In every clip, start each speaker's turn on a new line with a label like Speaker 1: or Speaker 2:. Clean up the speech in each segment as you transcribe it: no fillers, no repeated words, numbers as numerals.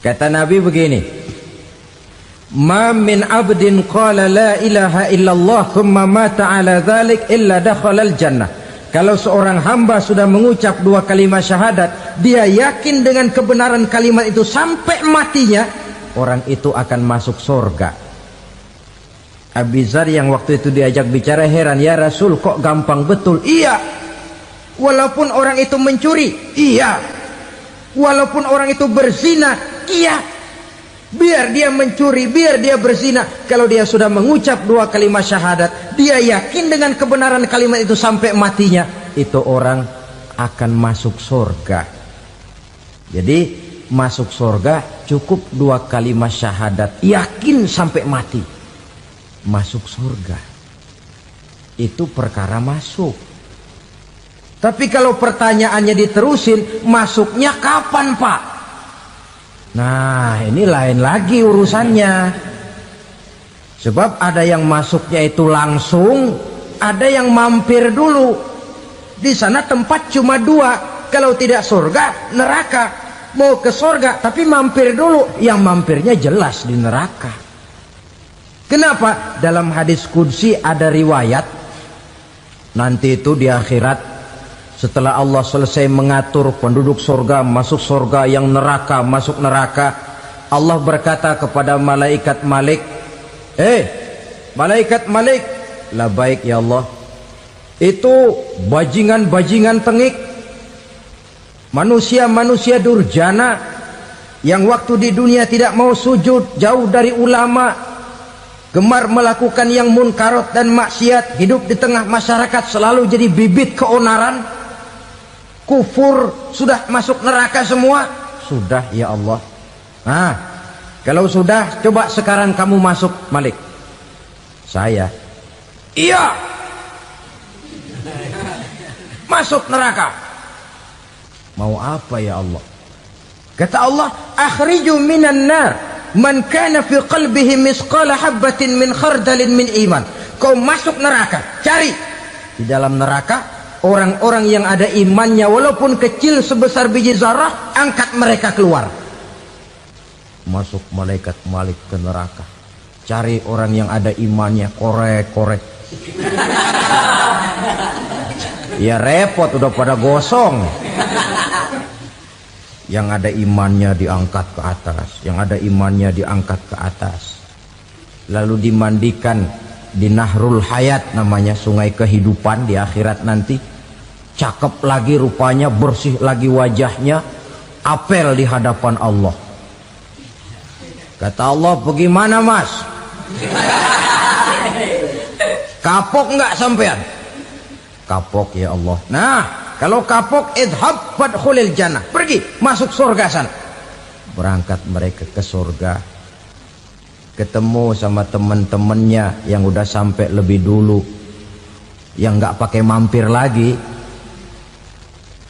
Speaker 1: Kata Nabi begini, ma min abdin qala la ilaha illallah thumma mata ala dhalik illa dakhalal jannah. Kalau seorang hamba sudah mengucap dua kalimat syahadat, dia yakin dengan kebenaran kalimat itu sampai matinya, orang itu akan masuk surga. Abi Dzar yang waktu itu diajak bicara heran, ya Rasul kok gampang betul? Iya, walaupun orang itu mencuri, iya, walaupun orang itu berzina, iya, biar dia mencuri, biar dia berzina, kalau dia sudah mengucap dua kalimat syahadat, dia yakin dengan kebenaran kalimat itu sampai matinya, itu orang akan masuk surga. Jadi masuk surga cukup dua kalimat syahadat, yakin sampai mati, masuk surga. Itu perkara masuk. Tapi kalau pertanyaannya diterusin, masuknya kapan Pak? Nah, ini lain lagi urusannya. Sebab ada yang masuknya itu langsung, ada yang mampir dulu. Di sana tempat cuma dua, kalau tidak surga, neraka. Mau ke surga tapi mampir dulu, yang mampirnya jelas di neraka. Kenapa? Dalam hadis qudsi ada riwayat, nanti itu di akhirat, setelah Allah selesai mengatur penduduk surga masuk surga, yang neraka masuk neraka, Allah berkata kepada malaikat Malik, malaikat Malik, labaik ya Allah, itu bajingan-bajingan tengik, manusia-manusia durjana yang waktu di dunia tidak mau sujud, jauh dari ulama, gemar melakukan yang munkarat dan maksiat, hidup di tengah masyarakat selalu jadi bibit keonaran, kufur, sudah masuk neraka semua. Sudah ya Allah. Nah, kalau sudah, coba sekarang kamu masuk Malik. Saya, iya, masuk neraka. Mau apa ya Allah? Kata Allah, akhriju minan nar man kana fi qalbihi misqala habatin min khardalin min iman. Kau masuk neraka, cari di dalam neraka orang-orang yang ada imannya walaupun kecil sebesar biji zarah, angkat mereka keluar. Masuk malaikat Malik ke neraka, cari orang yang ada imannya, korek-korek. Ya repot, udah pada gosong. Yang ada imannya diangkat ke atas, yang ada imannya diangkat ke atas, lalu dimandikan di Nahrul Hayat, namanya sungai kehidupan di akhirat nanti. Cakep lagi rupanya, bersih lagi wajahnya, apel di hadapan Allah. Kata Allah, bagaimana mas? Kapok nggak sampean? Kapok ya Allah. Nah, kalau kapok, idhab fadkhulil jannah, pergi masuk surga sana. Berangkat mereka ke surga, ketemu sama teman-temannya yang udah sampai lebih dulu, yang nggak pakai mampir lagi.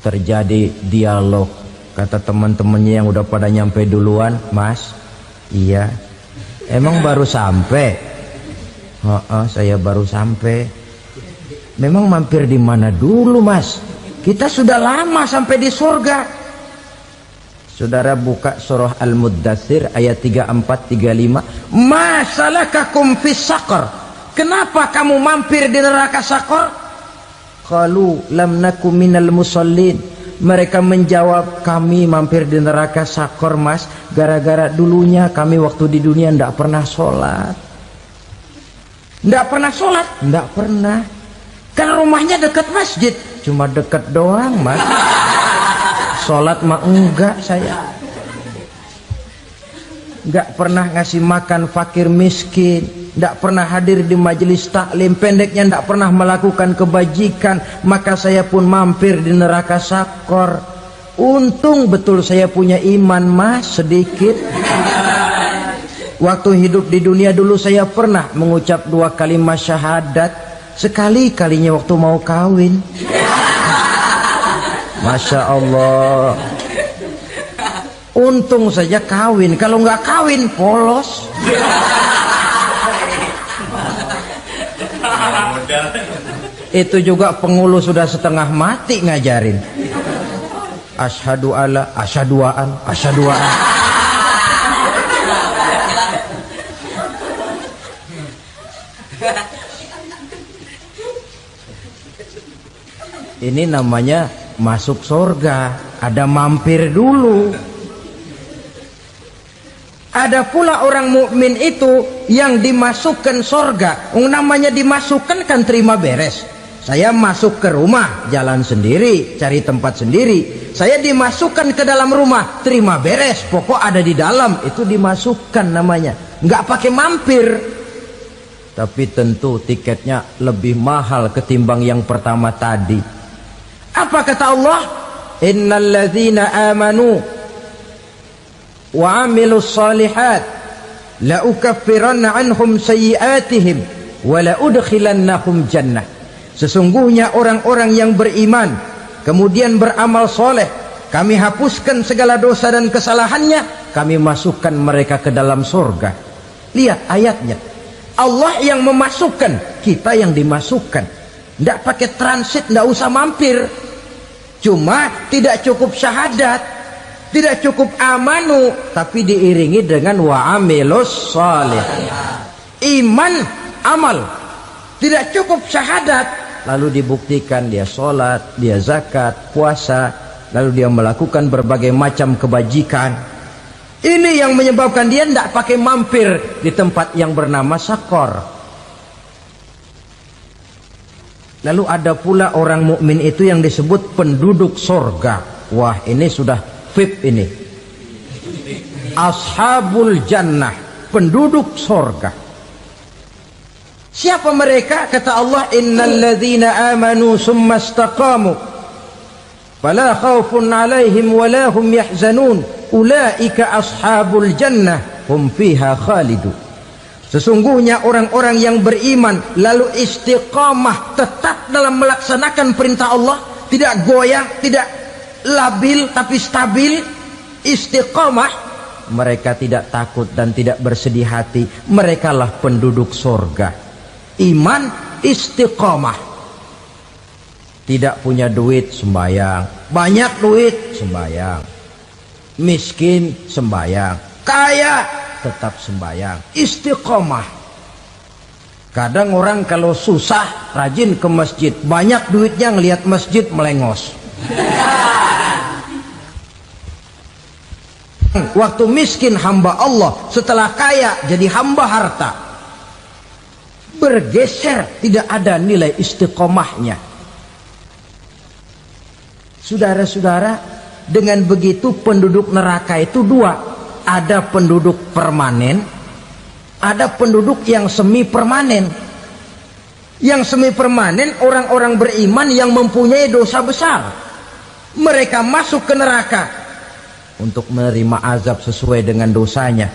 Speaker 1: Terjadi dialog. Kata teman-temannya yang udah pada nyampe duluan, mas, iya, emang baru sampai? Saya baru sampai. Memang mampir di mana dulu mas? Kita sudah lama sampai di surga. Saudara buka surah Al-Muddathir ayat 34-35. Ma salakakum fis saqar? Kenapa kamu mampir di neraka Saqar? Qalu lam naku minal musallin. Mereka menjawab, kami mampir di neraka Saqar mas, gara-gara dulunya kami waktu di dunia ndak pernah sholat. Ndak pernah sholat? Ndak pernah. Kan rumahnya dekat masjid, cuma dekat doang mas. Sholat mah enggak saya. Nggak pernah ngasih makan fakir miskin, nggak pernah hadir di majelis taklim, pendeknya nggak pernah melakukan kebajikan, maka saya pun mampir di neraka Saqar. Untung betul saya punya iman mas sedikit. Waktu hidup di dunia dulu saya pernah mengucap dua kalimat syahadat, sekali-kalinya waktu mau kawin. Masya Allah. Untung saja kawin, kalau nggak kawin polos. Itu juga pengulu sudah setengah mati ngajarin. Asyhadu alla, asyaduaan, asyaduaan. Ini namanya masuk surga, ada mampir dulu. Ada pula orang mukmin itu yang dimasukkan surga. Namanya dimasukkan kan terima beres. Saya masuk ke rumah, jalan sendiri, cari tempat sendiri. Saya dimasukkan ke dalam rumah, terima beres, pokok ada di dalam, itu dimasukkan namanya. Nggak pakai mampir. Tapi tentu tiketnya lebih mahal ketimbang yang pertama tadi. Apa kata Allah? Innal ladzina amanu wa amilus salihat la ukaffiranna anhum sayyi'atihim wa la udkhilannahum jannah. Sesungguhnya orang-orang yang beriman kemudian beramal soleh, kami hapuskan segala dosa dan kesalahannya, kami masukkan mereka ke dalam surga. Lihat ayatnya, Allah yang memasukkan, kita yang dimasukkan. Tidak pakai transit, tidak usah mampir. Cuma tidak cukup syahadat, tidak cukup amanu, tapi diiringi dengan wa'amilus salih. Iman, amal. Tidak cukup syahadat, lalu dibuktikan dia sholat, dia zakat, puasa, lalu dia melakukan berbagai macam kebajikan. Ini yang menyebabkan dia tidak pakai mampir di tempat yang bernama sakor. Lalu ada pula orang mukmin itu yang disebut penduduk surga. Wah, ini sudah VIP ini. Ashabul jannah, penduduk surga. Siapa mereka? Kata Allah, innal ladzina amanu summa istaqamu fala khaufun alaihim wala hum yahzanun ulaika ashabul jannah hum fiha khalidun. Sesungguhnya orang-orang yang beriman lalu istiqamah, tetap dalam melaksanakan perintah Allah, tidak goyah, tidak labil tapi stabil, istiqamah, mereka tidak takut dan tidak bersedih hati. Merekalah penduduk surga. Iman, istiqamah. Tidak punya duit, sembahyang. Banyak duit, sembahyang. Miskin, sembahyang. Kaya, tetap sembahyang. Istiqamah. Kadang orang kalau susah rajin ke masjid, banyak duitnya ngelihat masjid melengos. Waktu miskin hamba Allah, setelah kaya jadi hamba harta. Bergeser, tidak ada nilai istiqomahnya. Saudara-saudara, dengan begitu penduduk neraka itu dua. Ada penduduk permanen, ada penduduk yang semi permanen. Yang semi permanen orang-orang beriman yang mempunyai dosa besar. Mereka masuk ke neraka untuk menerima azab sesuai dengan dosanya.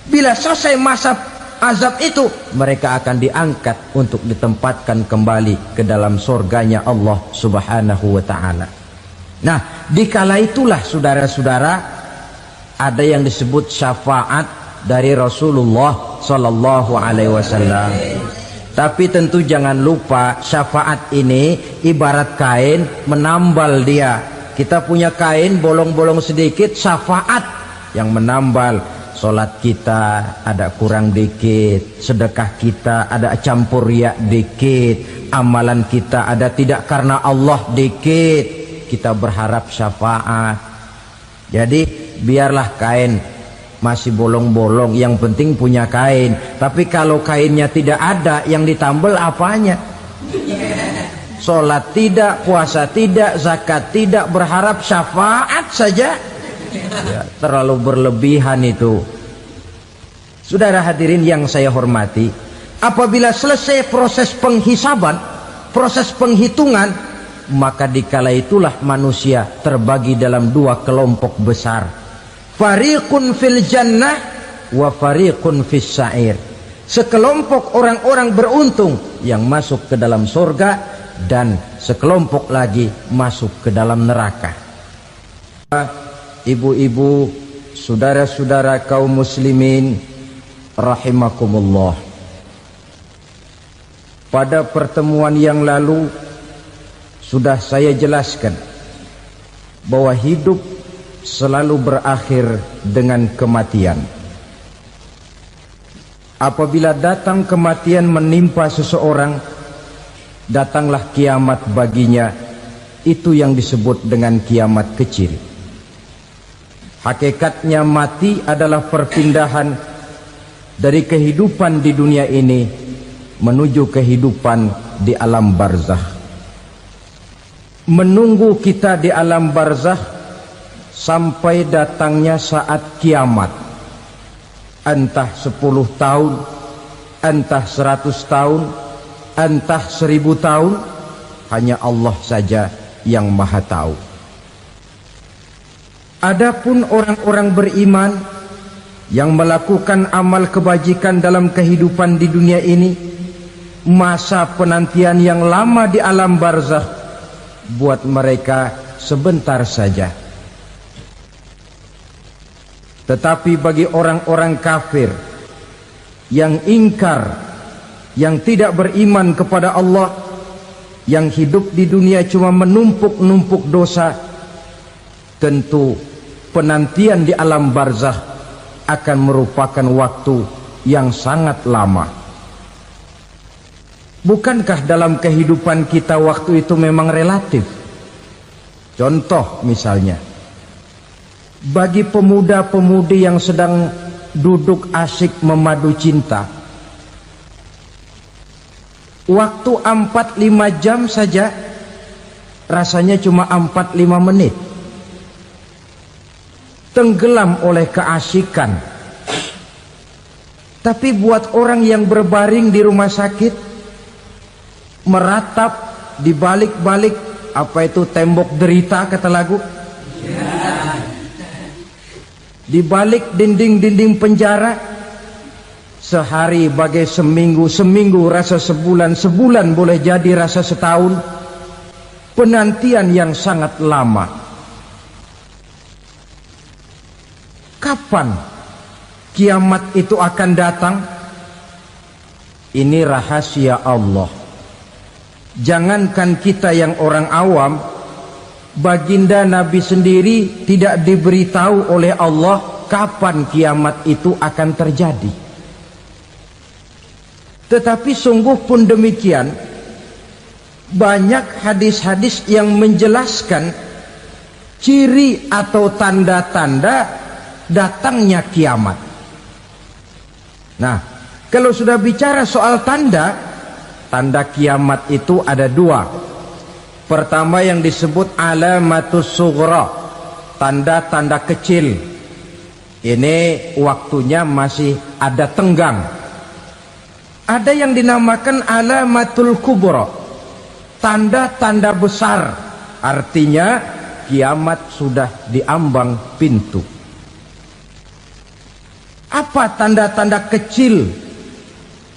Speaker 1: Bila selesai masa azab itu, mereka akan diangkat untuk ditempatkan kembali ke dalam surganya Allah Subhanahu wa ta'ala. Nah, dikala itulah saudara-saudara, ada yang disebut syafaat dari Rasulullah Sallallahu Alaihi Wasallam. Tapi tentu jangan lupa, syafaat ini ibarat kain menambal dia. Kita punya kain bolong-bolong sedikit, syafaat yang menambal. Solat kita ada kurang dikit, sedekah kita ada campur riak dikit, amalan kita ada tidak karena Allah dikit, kita berharap syafaat. Jadi biarlah kain masih bolong-bolong, yang penting punya kain. Tapi kalau kainnya tidak ada, yang ditambal apanya? Solat tidak, puasa tidak, zakat tidak, berharap syafaat saja. Ya, terlalu berlebihan itu. Saudara hadirin yang saya hormati, apabila selesai proses penghisaban, proses penghitungan, maka dikala itulah manusia terbagi dalam dua kelompok besar. Fariqun fil jannah wa fariqun fis sa'ir. Sekelompok orang-orang beruntung yang masuk ke dalam surga, dan sekelompok lagi masuk ke dalam neraka. Ibu-ibu, saudara-saudara kaum muslimin rahimakumullah, pada pertemuan yang lalu sudah saya jelaskan bahwa hidup selalu berakhir dengan kematian. Apabila datang kematian menimpa seseorang, datanglah kiamat baginya, Itu yang disebut dengan kiamat kecil. Hakikatnya mati adalah perpindahan dari kehidupan di dunia ini menuju kehidupan di alam barzakh. Menunggu kita di alam barzakh sampai datangnya saat kiamat. Entah 10 tahun, entah 100 tahun, entah 1000 tahun, hanya Allah saja yang maha tahu. Adapun orang-orang beriman yang melakukan amal kebajikan dalam kehidupan di dunia ini, masa penantian yang lama di alam barzakh buat mereka sebentar saja. Tetapi bagi orang-orang kafir yang ingkar, yang tidak beriman kepada Allah, yang hidup di dunia cuma menumpuk-numpuk dosa, tentu penantian di alam barzakh akan merupakan waktu yang sangat lama. Bukankah dalam kehidupan kita waktu itu memang relatif? Contoh misalnya, bagi pemuda-pemudi yang sedang duduk asyik memadu cinta, waktu 4-5 jam saja rasanya cuma 4-5 menit. Tenggelam oleh keasikan. Tapi buat orang yang berbaring di rumah sakit, meratap di balik-balik apa itu tembok derita kata lagu, di balik dinding-dinding penjara, sehari bagai seminggu, seminggu rasa sebulan, sebulan boleh jadi rasa setahun. Penantian yang sangat lama. Kapan kiamat itu akan datang? Ini rahasia Allah. Jangankan kita yang orang awam, baginda Nabi sendiri tidak diberitahu oleh Allah kapan kiamat itu akan terjadi. Tetapi sungguh pun demikian, banyak hadis-hadis yang menjelaskan ciri atau tanda-tanda datangnya kiamat. Nah, kalau sudah bicara soal tanda, tanda kiamat itu ada 2. Pertama yang disebut alamatus sughra, tanda-tanda kecil. Ini waktunya masih ada tenggang. Ada yang dinamakan alamatul kubra, tanda-tanda besar. Artinya kiamat sudah diambang pintu. Apa tanda-tanda kecil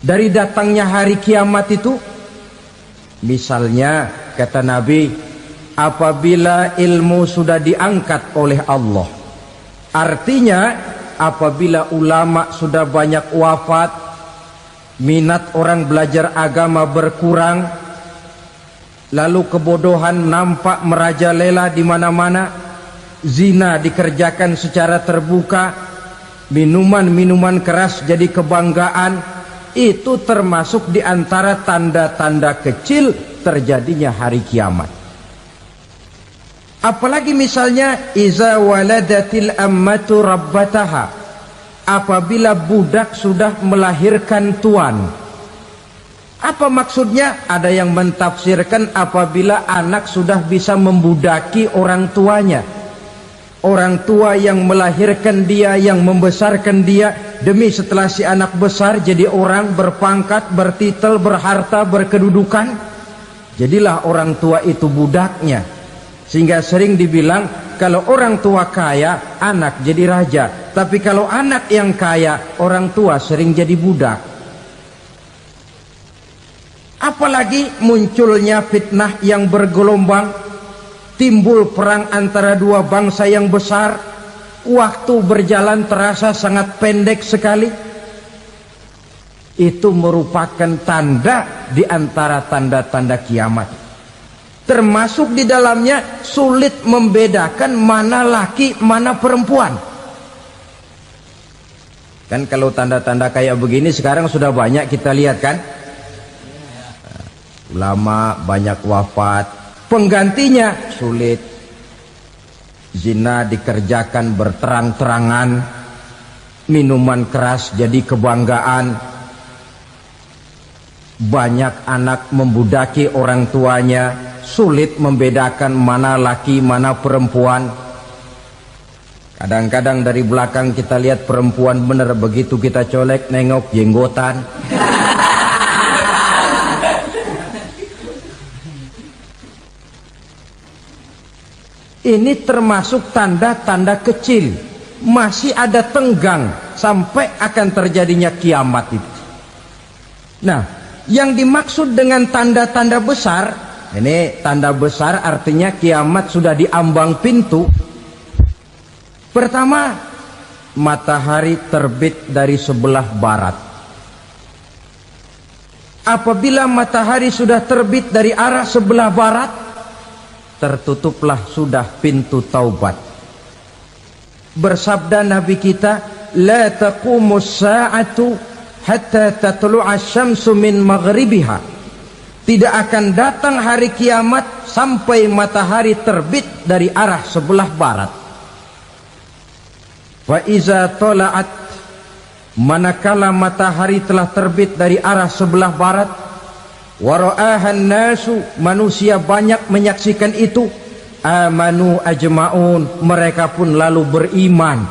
Speaker 1: dari datangnya hari kiamat itu? Misalnya kata Nabi, apabila ilmu sudah diangkat oleh Allah. Artinya apabila ulama sudah banyak wafat, minat orang belajar agama berkurang, lalu kebodohan nampak merajalela di mana-mana, zina dikerjakan secara terbuka, minuman-minuman keras jadi kebanggaan, itu termasuk di antara tanda-tanda kecil terjadinya hari kiamat. Apalagi misalnya iza waladatil ammatu rabbataha, apabila budak sudah melahirkan tuan. Apa maksudnya? Ada yang mentafsirkan apabila anak sudah bisa membudaki orang tuanya. Orang tua yang melahirkan dia, yang membesarkan dia, demi setelah si anak besar jadi orang berpangkat, bertitel, berharta, berkedudukan, jadilah orang tua itu budaknya. Sehingga sering dibilang kalau orang tua kaya, anak jadi raja. Tapi kalau anak yang kaya, orang tua sering jadi budak. Apalagi munculnya fitnah yang bergelombang, timbul perang antara dua bangsa yang besar, waktu berjalan terasa sangat pendek sekali. Itu merupakan tanda di antara tanda-tanda kiamat. Termasuk di dalamnya sulit membedakan mana laki, mana perempuan. Kan kalau tanda-tanda kayak begini sekarang sudah banyak kita lihat kan. Ulama banyak wafat, penggantinya sulit. Zina dikerjakan berterang-terangan, minuman keras jadi kebanggaan, banyak anak membudaki orang tuanya, sulit membedakan mana laki mana perempuan. Kadang-kadang dari belakang kita lihat perempuan bener, begitu kita colek nengok jenggotan. Ini termasuk tanda-tanda kecil, masih ada tenggang sampai akan terjadinya kiamat itu. Nah, yang dimaksud dengan tanda-tanda besar, ini tanda besar artinya kiamat sudah di ambang pintu. Pertama, matahari terbit dari sebelah barat. Apabila matahari sudah terbit dari arah sebelah barat, tertutuplah sudah pintu taubat. Bersabda Nabi kita, la taqumus sa'atu hatta tatlu'a syamsu min maghribiha. Tidak akan datang hari kiamat sampai matahari terbit dari arah sebelah barat. Wa iza tala'at, manakala matahari telah terbit dari arah sebelah barat, wa ra'ahan nasu, manusia banyak menyaksikan itu, amanu ajma'un, mereka pun lalu beriman.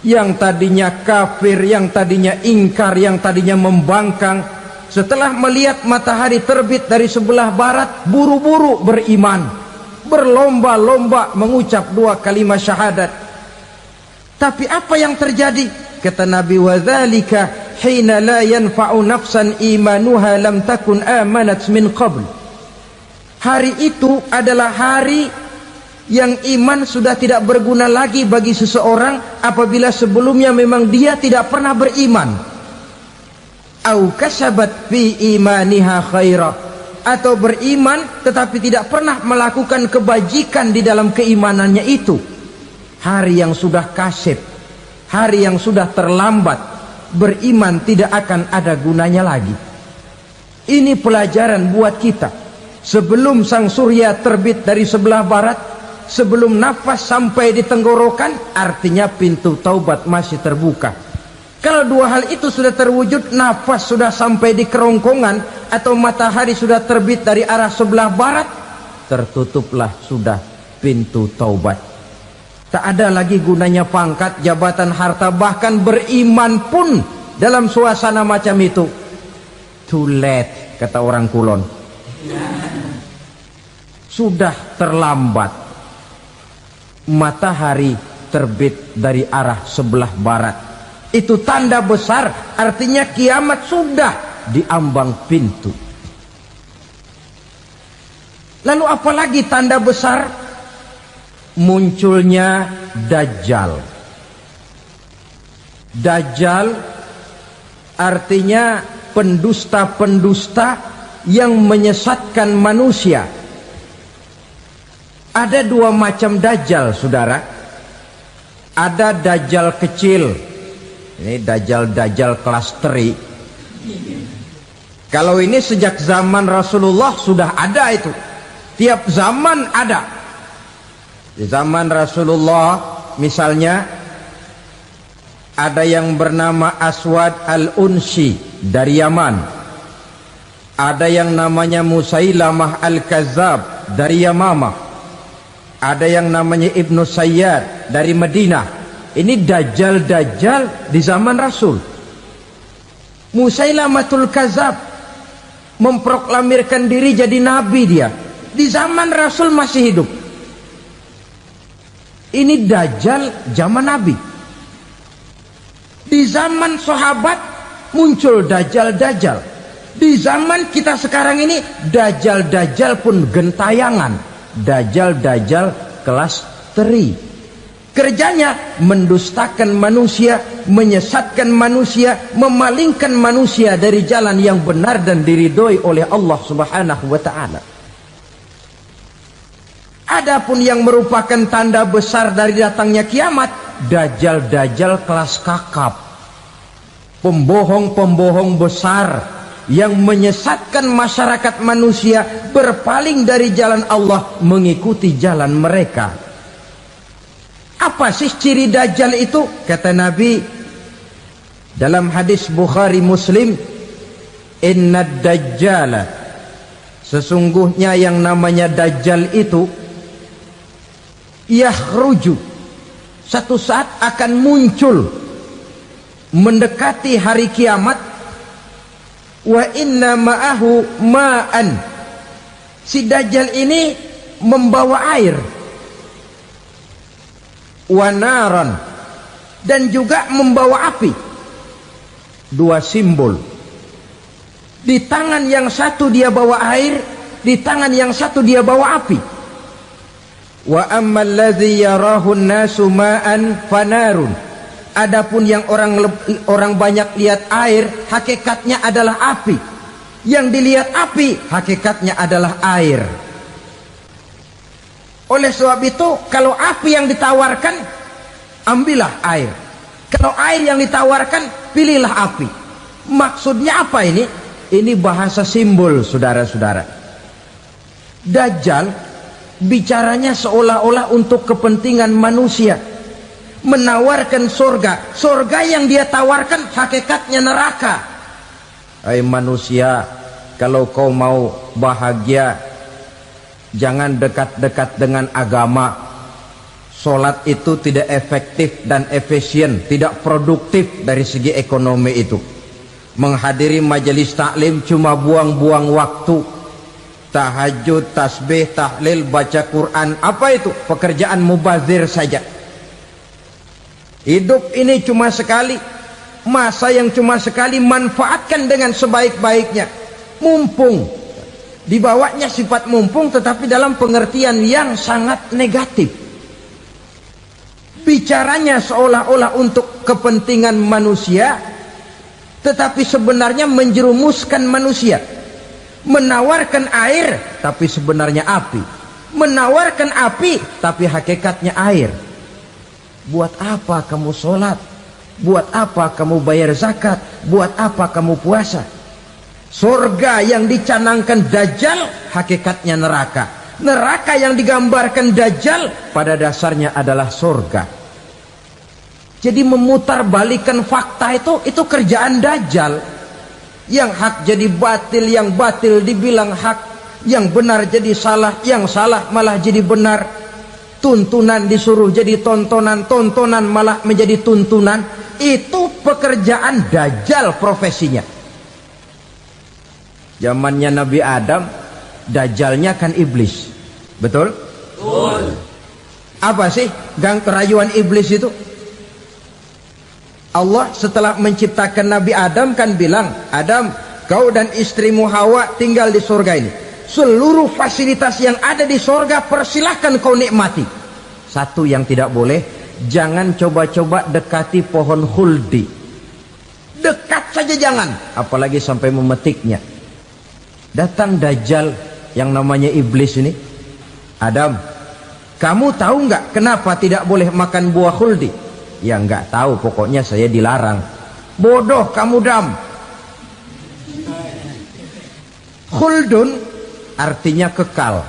Speaker 1: Yang tadinya kafir, yang tadinya ingkar, yang tadinya membangkang, setelah melihat matahari terbit dari sebelah barat, buru-buru beriman, berlomba-lomba mengucap dua kalimat syahadat. Tapi apa yang terjadi? Kata Nabi, wadzalika hina la yanfa'u nafsan imanuha lam takun amanat min qabl. Hari itu adalah hari yang iman sudah tidak berguna lagi bagi seseorang apabila sebelumnya memang dia tidak pernah beriman. Au kasabat fi imaniha khaira, atau beriman tetapi tidak pernah melakukan kebajikan di dalam keimanannya itu. Hari yang sudah kasib, hari yang sudah terlambat, beriman tidak akan ada gunanya lagi. Ini pelajaran buat kita. Sebelum sang surya terbit dari sebelah barat, sebelum nafas sampai di tenggorokan, artinya pintu taubat masih terbuka. Kalau dua hal itu sudah terwujud, nafas sudah sampai di kerongkongan atau matahari sudah terbit dari arah sebelah barat, tertutuplah sudah pintu taubat. Tak ada lagi gunanya pangkat, jabatan, harta, bahkan beriman pun dalam suasana macam itu. Too late, kata orang Kulon. Sudah terlambat. Matahari terbit dari arah sebelah barat. Itu tanda besar, artinya kiamat sudah di ambang pintu. Lalu apalagi tanda besar? Munculnya Dajjal. Dajjal artinya pendusta-pendusta yang menyesatkan manusia. Ada dua macam Dajjal, saudara. Ada Dajjal kecil. Ini Dajjal kelas teri. Kalau ini sejak zaman Rasulullah sudah ada itu. Tiap zaman ada. Di zaman Rasulullah misalnya ada yang bernama Aswad al-Unsi dari Yaman. Ada yang namanya Musailamah al-Kazzab dari Yamamah. Ada yang namanya Ibnu Sayyad dari Madinah. Ini Dajjal di zaman Rasul. Musailamatul Kazzab memproklamirkan diri jadi nabi dia. Di zaman Rasul masih hidup. Ini Dajjal zaman Nabi. Di zaman sahabat muncul Dajjal. Di zaman kita sekarang ini Dajjal pun gentayangan. Dajjal kelas teri. Kerjanya mendustakan manusia, menyesatkan manusia, memalingkan manusia dari jalan yang benar dan diridhoi oleh Allah Subhanahu wa taala. Adapun yang merupakan tanda besar dari datangnya kiamat, Dajjal kelas kakap. Pembohong-pembohong besar yang menyesatkan masyarakat manusia berpaling dari jalan Allah mengikuti jalan mereka. Apa sih ciri Dajjal itu? Kata Nabi dalam hadis Bukhari Muslim, inna dajjala, sesungguhnya yang namanya Dajjal itu yakhruju, satu saat akan muncul mendekati hari kiamat, wa inna ma'ahu ma'an, si Dajjal ini membawa air, wa naran, dan juga membawa api. Dua simbol. Di tangan yang satu dia bawa air, di tangan yang satu dia bawa api. Wa ammal ladzi yarahu an-nasu ma'an fanarun. Adapun yang orang banyak lihat air, hakikatnya adalah api. Yang dilihat api, hakikatnya adalah air. Oleh sebab itu, kalau api yang ditawarkan, ambillah air. Kalau air yang ditawarkan, pilihlah api. Maksudnya apa ini? Ini bahasa simbol, saudara-saudara. Dajjal bicaranya seolah-olah untuk kepentingan manusia, menawarkan surga. Surga yang dia tawarkan hakikatnya neraka. Hai manusia, kalau kau mau bahagia, jangan dekat-dekat dengan agama. Sholat itu tidak efektif dan efisien, tidak produktif dari segi ekonomi itu. Menghadiri majelis taklim cuma buang-buang waktu. Tahajud, tasbih, tahlil, baca Quran, apa itu? Pekerjaan mubazir saja. Hidup ini cuma sekali, masa yang cuma sekali, manfaatkan dengan sebaik-baiknya. Mumpung, dibawanya sifat mumpung tetapi dalam pengertian yang sangat negatif. Bicaranya seolah-olah untuk kepentingan manusia, tetapi sebenarnya menjerumuskan manusia. Menawarkan air, tapi sebenarnya api. Menawarkan api, tapi hakikatnya air. Buat apa kamu sholat? Buat apa kamu bayar zakat? Buat apa kamu puasa? Surga yang dicanangkan Dajjal, hakikatnya neraka. Neraka yang digambarkan Dajjal, pada dasarnya adalah surga. Jadi memutarbalikan fakta itu kerjaan Dajjal. Yang hak jadi batil, yang batil dibilang hak, yang benar jadi salah, yang salah malah jadi benar. Tuntunan disuruh jadi tontonan, tontonan malah menjadi tuntunan. Itu pekerjaan Dajjal profesinya. Zamannya Nabi Adam, Dajjalnya kan iblis. Betul? Betul. Apa sih gang kerayuan iblis itu? Allah setelah menciptakan Nabi Adam kan bilang, Adam, kau dan istrimu Hawa tinggal di surga ini. Seluruh fasilitas yang ada di surga persilahkan kau nikmati. Satu yang tidak boleh, jangan coba-coba dekati pohon khuldi. Dekat saja jangan, apalagi sampai memetiknya. Datang Dajjal yang namanya iblis ini. Adam, kamu tahu nggak kenapa tidak boleh makan buah khuldi? Ya nggak tahu, pokoknya saya dilarang. Bodoh kamu Dam. Khuldun artinya kekal.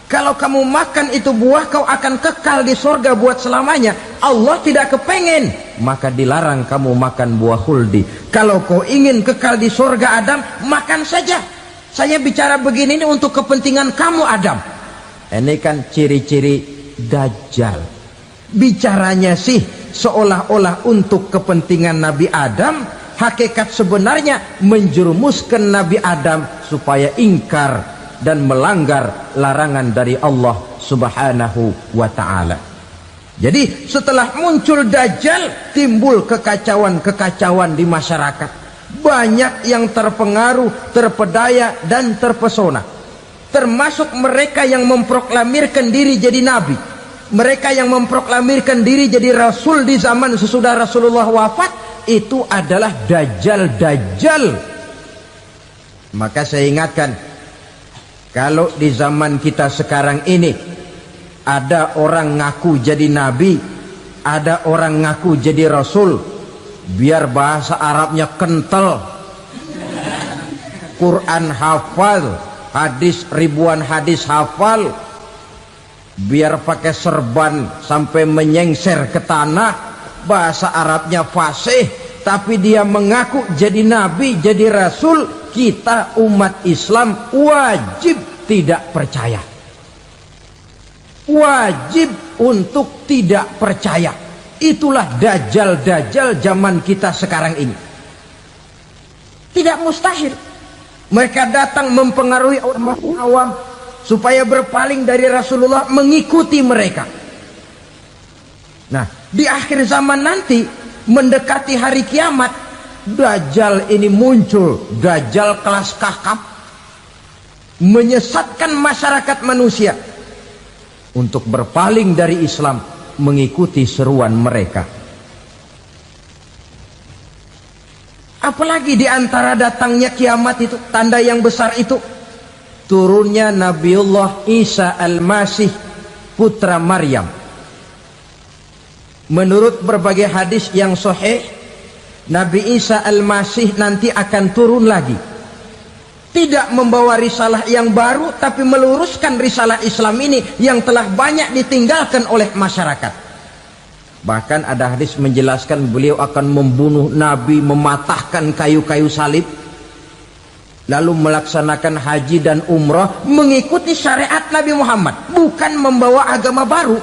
Speaker 1: Kalau kamu makan itu buah, kau akan kekal di surga buat selamanya. Allah tidak kepengen, maka dilarang kamu makan buah khuldi. Kalau kau ingin kekal di surga Adam, makan saja. Saya bicara begini ini untuk kepentingan kamu Adam. Ini kan ciri-ciri Dajjal. Bicaranya sih seolah-olah untuk kepentingan Nabi Adam, hakikat sebenarnya menjerumuskan Nabi Adam supaya ingkar dan melanggar larangan dari Allah Subhanahu wa ta'ala. Jadi setelah muncul Dajjal, timbul kekacauan-kekacauan di masyarakat. Banyak yang terpengaruh, terpedaya dan terpesona. Termasuk mereka yang memproklamirkan diri jadi nabi. Mereka yang memproklamirkan diri jadi rasul di zaman sesudah Rasulullah wafat, itu adalah Dajjal-Dajjal. Maka saya ingatkan, kalau di zaman kita sekarang ini ada orang ngaku jadi nabi, ada orang ngaku jadi rasul, biar bahasa Arabnya kental, Quran hafal, hadis ribuan hadis hafal, biar pakai serban sampai menyengser ke tanah, bahasa Arabnya fasih, tapi dia mengaku jadi nabi, jadi rasul. Kita umat Islam wajib tidak percaya, wajib untuk tidak percaya. Itulah dajjal-dajjal zaman kita sekarang ini. Tidak mustahil mereka datang mempengaruhi orang awam supaya berpaling dari Rasulullah, mengikuti mereka. Nah, di akhir zaman nanti, mendekati hari kiamat, dajjal ini muncul, dajjal kelas kakap, menyesatkan masyarakat manusia untuk berpaling dari Islam, mengikuti seruan mereka. Apalagi di antara datangnya kiamat itu, tanda yang besar itu, turunnya Nabiullah Isa Al-Masih, putra Maryam. Menurut berbagai hadis yang sahih, Nabi Isa Al-Masih nanti akan turun lagi, tidak membawa risalah yang baru, tapi meluruskan risalah Islam ini yang telah banyak ditinggalkan oleh masyarakat. Bahkan ada hadis menjelaskan beliau akan membunuh Nabi, mematahkan kayu-kayu salib, lalu melaksanakan haji dan umrah mengikuti syariat Nabi Muhammad, bukan membawa agama baru.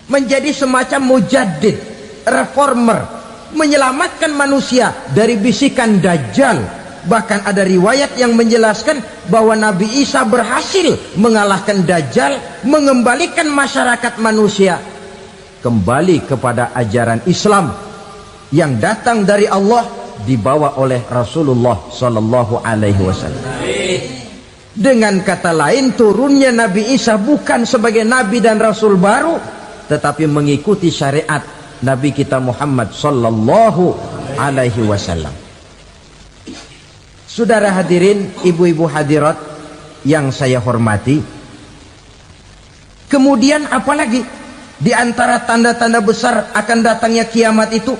Speaker 1: Menjadi semacam mujaddid, reformer, menyelamatkan manusia dari bisikan dajjal. Bahkan ada riwayat yang menjelaskan bahwa Nabi Isa berhasil mengalahkan dajjal, mengembalikan masyarakat manusia kembali kepada ajaran Islam yang datang dari Allah, dibawa oleh Rasulullah Sallallahu Alaihi Wasallam. Dengan kata lain, turunnya Nabi Isa bukan sebagai Nabi dan Rasul baru, tetapi mengikuti syariat Nabi kita Muhammad Sallallahu Alaihi Wasallam. Saudara hadirin, ibu-ibu hadirat yang saya hormati, kemudian apalagi di antara tanda-tanda besar akan datangnya kiamat itu?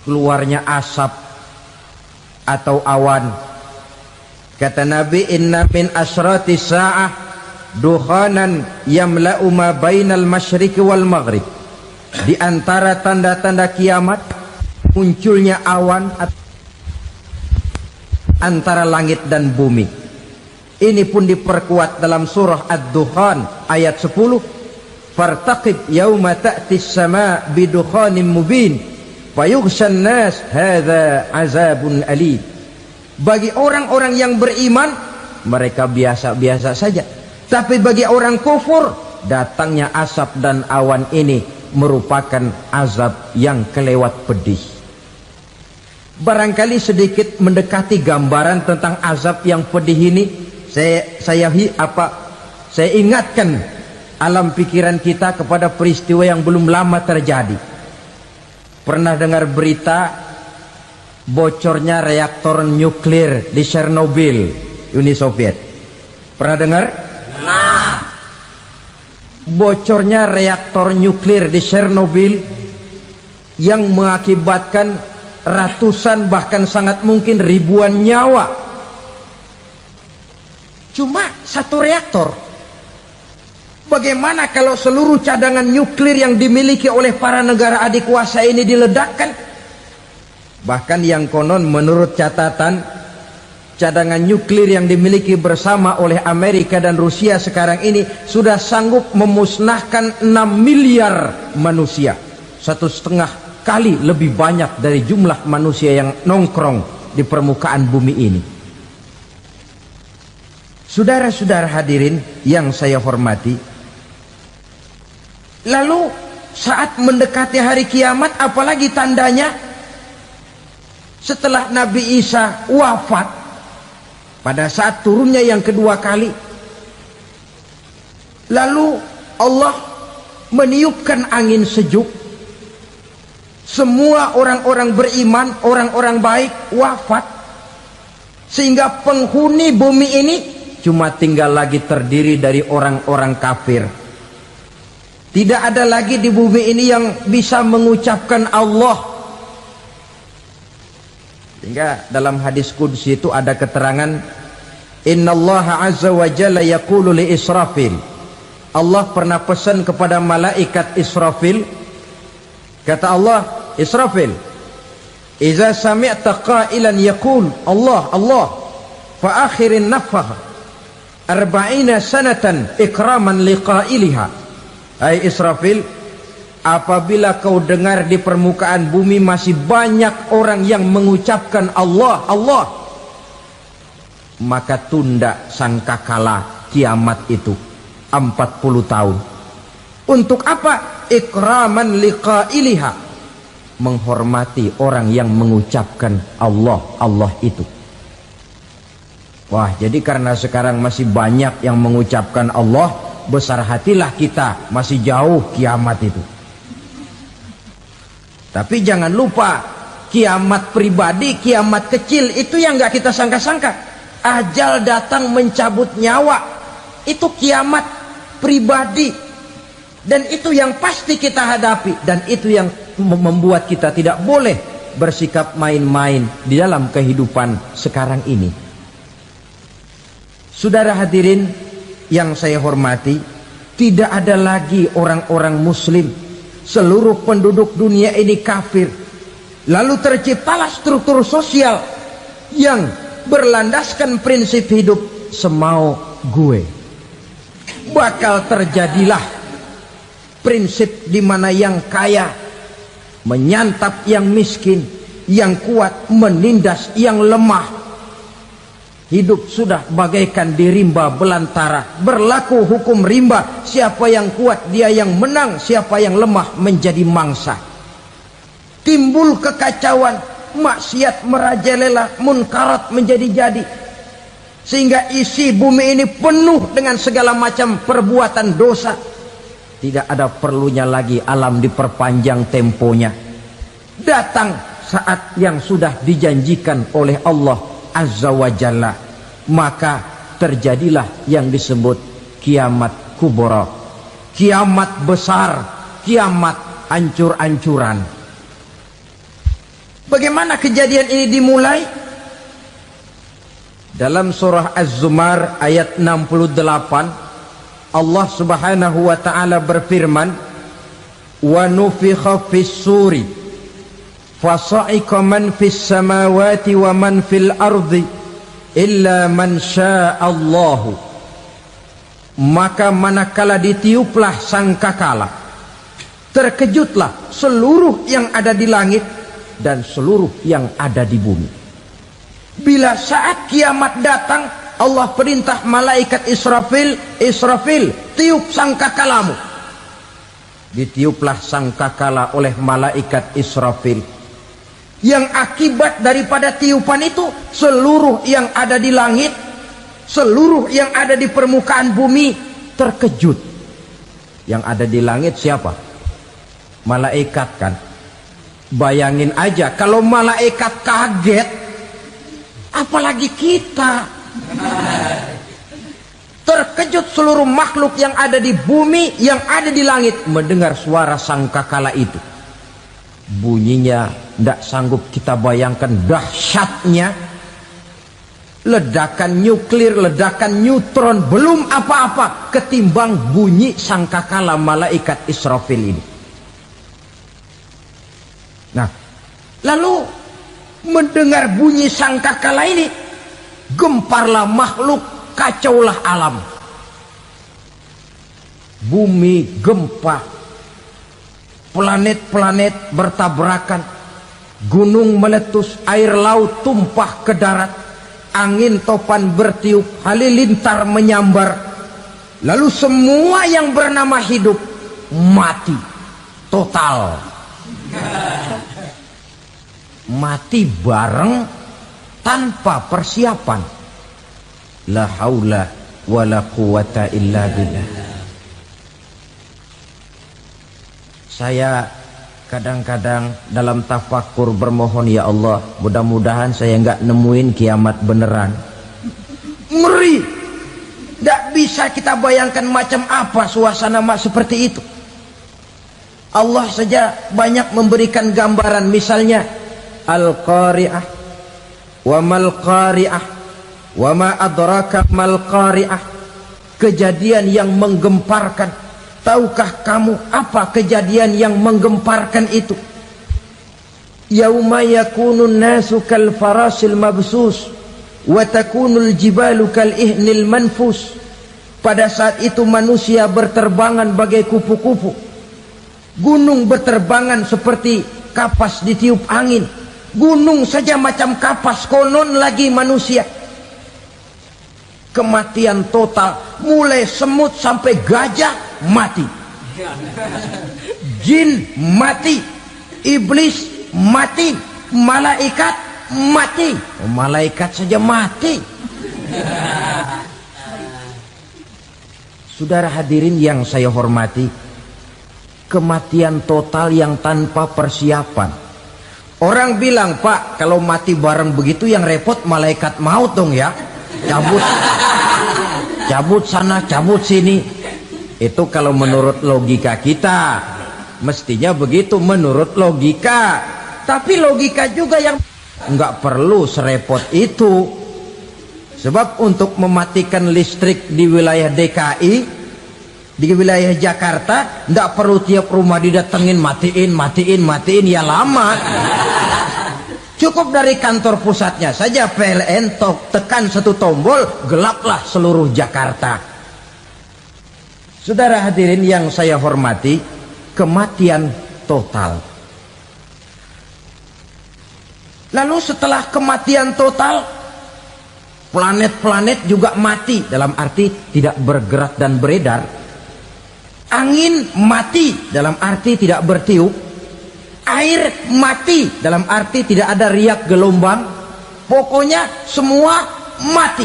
Speaker 1: Keluarnya asap atau awan. Kata Nabi, inna min asratis sa'ah dukhanan yamla'u ma bainal masyriqi wal maghrib. Di antara tanda-tanda kiamat, munculnya awan antara langit dan bumi. Ini pun diperkuat dalam surah Ad-Dukhan ayat 10. Fartaqib yawma ta'tis sama bidukhanin mubin fayughshan nas hadza azabun alim. Bagi orang-orang yang beriman, mereka biasa-biasa saja, tapi bagi orang kufur, datangnya asap dan awan ini merupakan azab yang kelewat pedih. Barangkali sedikit mendekati gambaran tentang azab yang pedih ini, saya ingatkan alam pikiran kita kepada peristiwa yang belum lama terjadi. Pernah dengar berita bocornya reaktor nuklir di Chernobyl, Uni Soviet? Pernah dengar? Nah, bocornya reaktor nuklir di Chernobyl yang mengakibatkan ratusan, bahkan sangat mungkin ribuan nyawa. Cuma satu reaktor. Bagaimana kalau seluruh cadangan nuklir yang dimiliki oleh para negara adik kuasa ini diledakkan? Bahkan yang konon menurut catatan, cadangan nuklir yang dimiliki bersama oleh Amerika dan Rusia sekarang ini sudah sanggup memusnahkan 6 miliar manusia. 1,5 kali lebih banyak dari jumlah manusia yang nongkrong di permukaan bumi ini. Saudara-saudara hadirin yang saya hormati, lalu saat mendekati hari kiamat, apalagi tandanya? Setelah Nabi Isa wafat, pada saat turunnya yang kedua kali, lalu Allah meniupkan angin sejuk. Semua orang-orang beriman, orang-orang baik wafat, sehingga penghuni bumi ini cuma tinggal lagi terdiri dari orang-orang kafir. Tidak ada lagi di bumi ini yang bisa mengucapkan Allah. Sehingga dalam hadis qudsi itu ada keterangan, innallaha azza wa jalla yaqulu li Israfil. Allah pernah pesan kepada malaikat Israfil, kata Allah, Israfil, idza sami'ta qailan yaqul Allah Allah fa akhirin nafakh 40 sanatan ikraman liqailiha. Hai Israfil, apabila kau dengar di permukaan bumi masih banyak orang yang mengucapkan Allah Allah, maka tunda sangkakala kiamat itu 40 tahun. Untuk apa? Ikraman liqailiha, menghormati orang yang mengucapkan Allah Allah itu. Wah, jadi karena sekarang masih banyak yang mengucapkan Allah, besar hatilah kita, masih jauh kiamat itu. Tapi jangan lupa, kiamat pribadi, kiamat kecil itu yang nggak kita sangka-sangka. Ajal datang mencabut nyawa, itu kiamat pribadi, dan itu yang pasti kita hadapi, dan itu yang membuat kita tidak boleh bersikap main-main di dalam kehidupan sekarang ini. Saudara hadirin yang saya hormati, tidak ada lagi orang-orang muslim. Seluruh penduduk dunia ini kafir. Lalu terciptalah struktur sosial yang berlandaskan prinsip hidup semau gue. Bakal terjadilah prinsip di mana yang kaya menyantap yang miskin, yang kuat menindas yang lemah. Hidup sudah bagaikan di rimba belantara, berlaku hukum rimba, siapa yang kuat dia yang menang, siapa yang lemah menjadi mangsa. Timbul kekacauan, maksiat merajalela, munkarat menjadi-jadi, sehingga isi bumi ini penuh dengan segala macam perbuatan dosa. Tidak ada perlunya lagi alam diperpanjang temponya. Datang saat yang sudah dijanjikan oleh Allah Azza wa Jalla, maka terjadilah yang disebut kiamat kubra, kiamat besar, kiamat ancur-ancuran. Bagaimana kejadian ini dimulai? Dalam surah Az-Zumar ayat 68, Allah Subhanahu wa taala berfirman, wa nufikha fis-suri fasa'iqa man fis samawati wa man fil ardi illa man sya'allahu. Maka manakala ditiuplah sangkakala, terkejutlah seluruh yang ada di langit dan seluruh yang ada di bumi. Bila saat kiamat datang, Allah perintah malaikat Israfil, Israfil, tiup sangkakalamu. Ditiuplah sangkakala oleh malaikat Israfil. Yang akibat daripada tiupan itu, seluruh yang ada di langit, seluruh yang ada di permukaan bumi terkejut. Yang ada di langit siapa? Malaikat kan. Bayangin aja kalau malaikat kaget, apalagi kita. Terkejut seluruh makhluk yang ada di bumi, yang ada di langit mendengar suara sangkakala itu. Bunyinya tidak sanggup kita bayangkan dahsyatnya. Ledakan nuklir, ledakan neutron, belum apa-apa ketimbang bunyi sangkakala malaikat Israfil ini. Nah, lalu mendengar bunyi sangkakala ini, gemparlah makhluk, kacaulah alam. Bumi gempa, planet-planet bertabrakan, gunung meletus, air laut tumpah ke darat, angin topan bertiup, halilintar menyambar. Lalu semua yang bernama hidup mati total. Mati bareng tanpa persiapan. La haula wala quwata illa billah. Saya kadang-kadang dalam tafakur bermohon, ya Allah, mudah-mudahan saya nggak nemuin kiamat beneran. Ngeri, nggak bisa kita bayangkan macam apa suasana seperti itu. Allah saja banyak memberikan gambaran, misalnya Al-Qari'ah, Wa mal qari'ah, wa ma adraka mal qari'ah. Kejadian yang menggemparkan. Tahukah kamu apa kejadian yang menggemparkan itu? Yauma yakunun nasu kal farasil mabsus wa takunul jibalu kal ihnil manfus. Pada saat itu manusia berterbangan bagai kupu-kupu, gunung berterbangan seperti kapas ditiup angin. Gunung saja macam kapas, konon lagi manusia. Kematian total, mulai semut sampai gajah mati, jin mati, iblis mati, malaikat mati. Oh, malaikat saja mati. Saudara hadirin yang saya hormati, kematian total yang tanpa persiapan. Orang bilang, Pak, kalau mati bareng begitu yang repot malaikat maut dong ya. Cabut sana, cabut sini. Itu kalau menurut logika kita, mestinya begitu menurut logika. Tapi logika juga yang nggak perlu serepot itu. Sebab untuk mematikan listrik di wilayah DKI, di wilayah Jakarta, nggak perlu tiap rumah didatengin matiin, ya lama. Cukup dari kantor pusatnya saja PLN tekan satu tombol, gelaplah seluruh Jakarta. Saudara hadirin yang saya hormati, kematian total. Lalu setelah kematian total, planet-planet juga mati, dalam arti tidak bergerak dan beredar. Angin mati, dalam arti tidak bertiup. Air mati, dalam arti tidak ada riak gelombang. Pokoknya semua mati.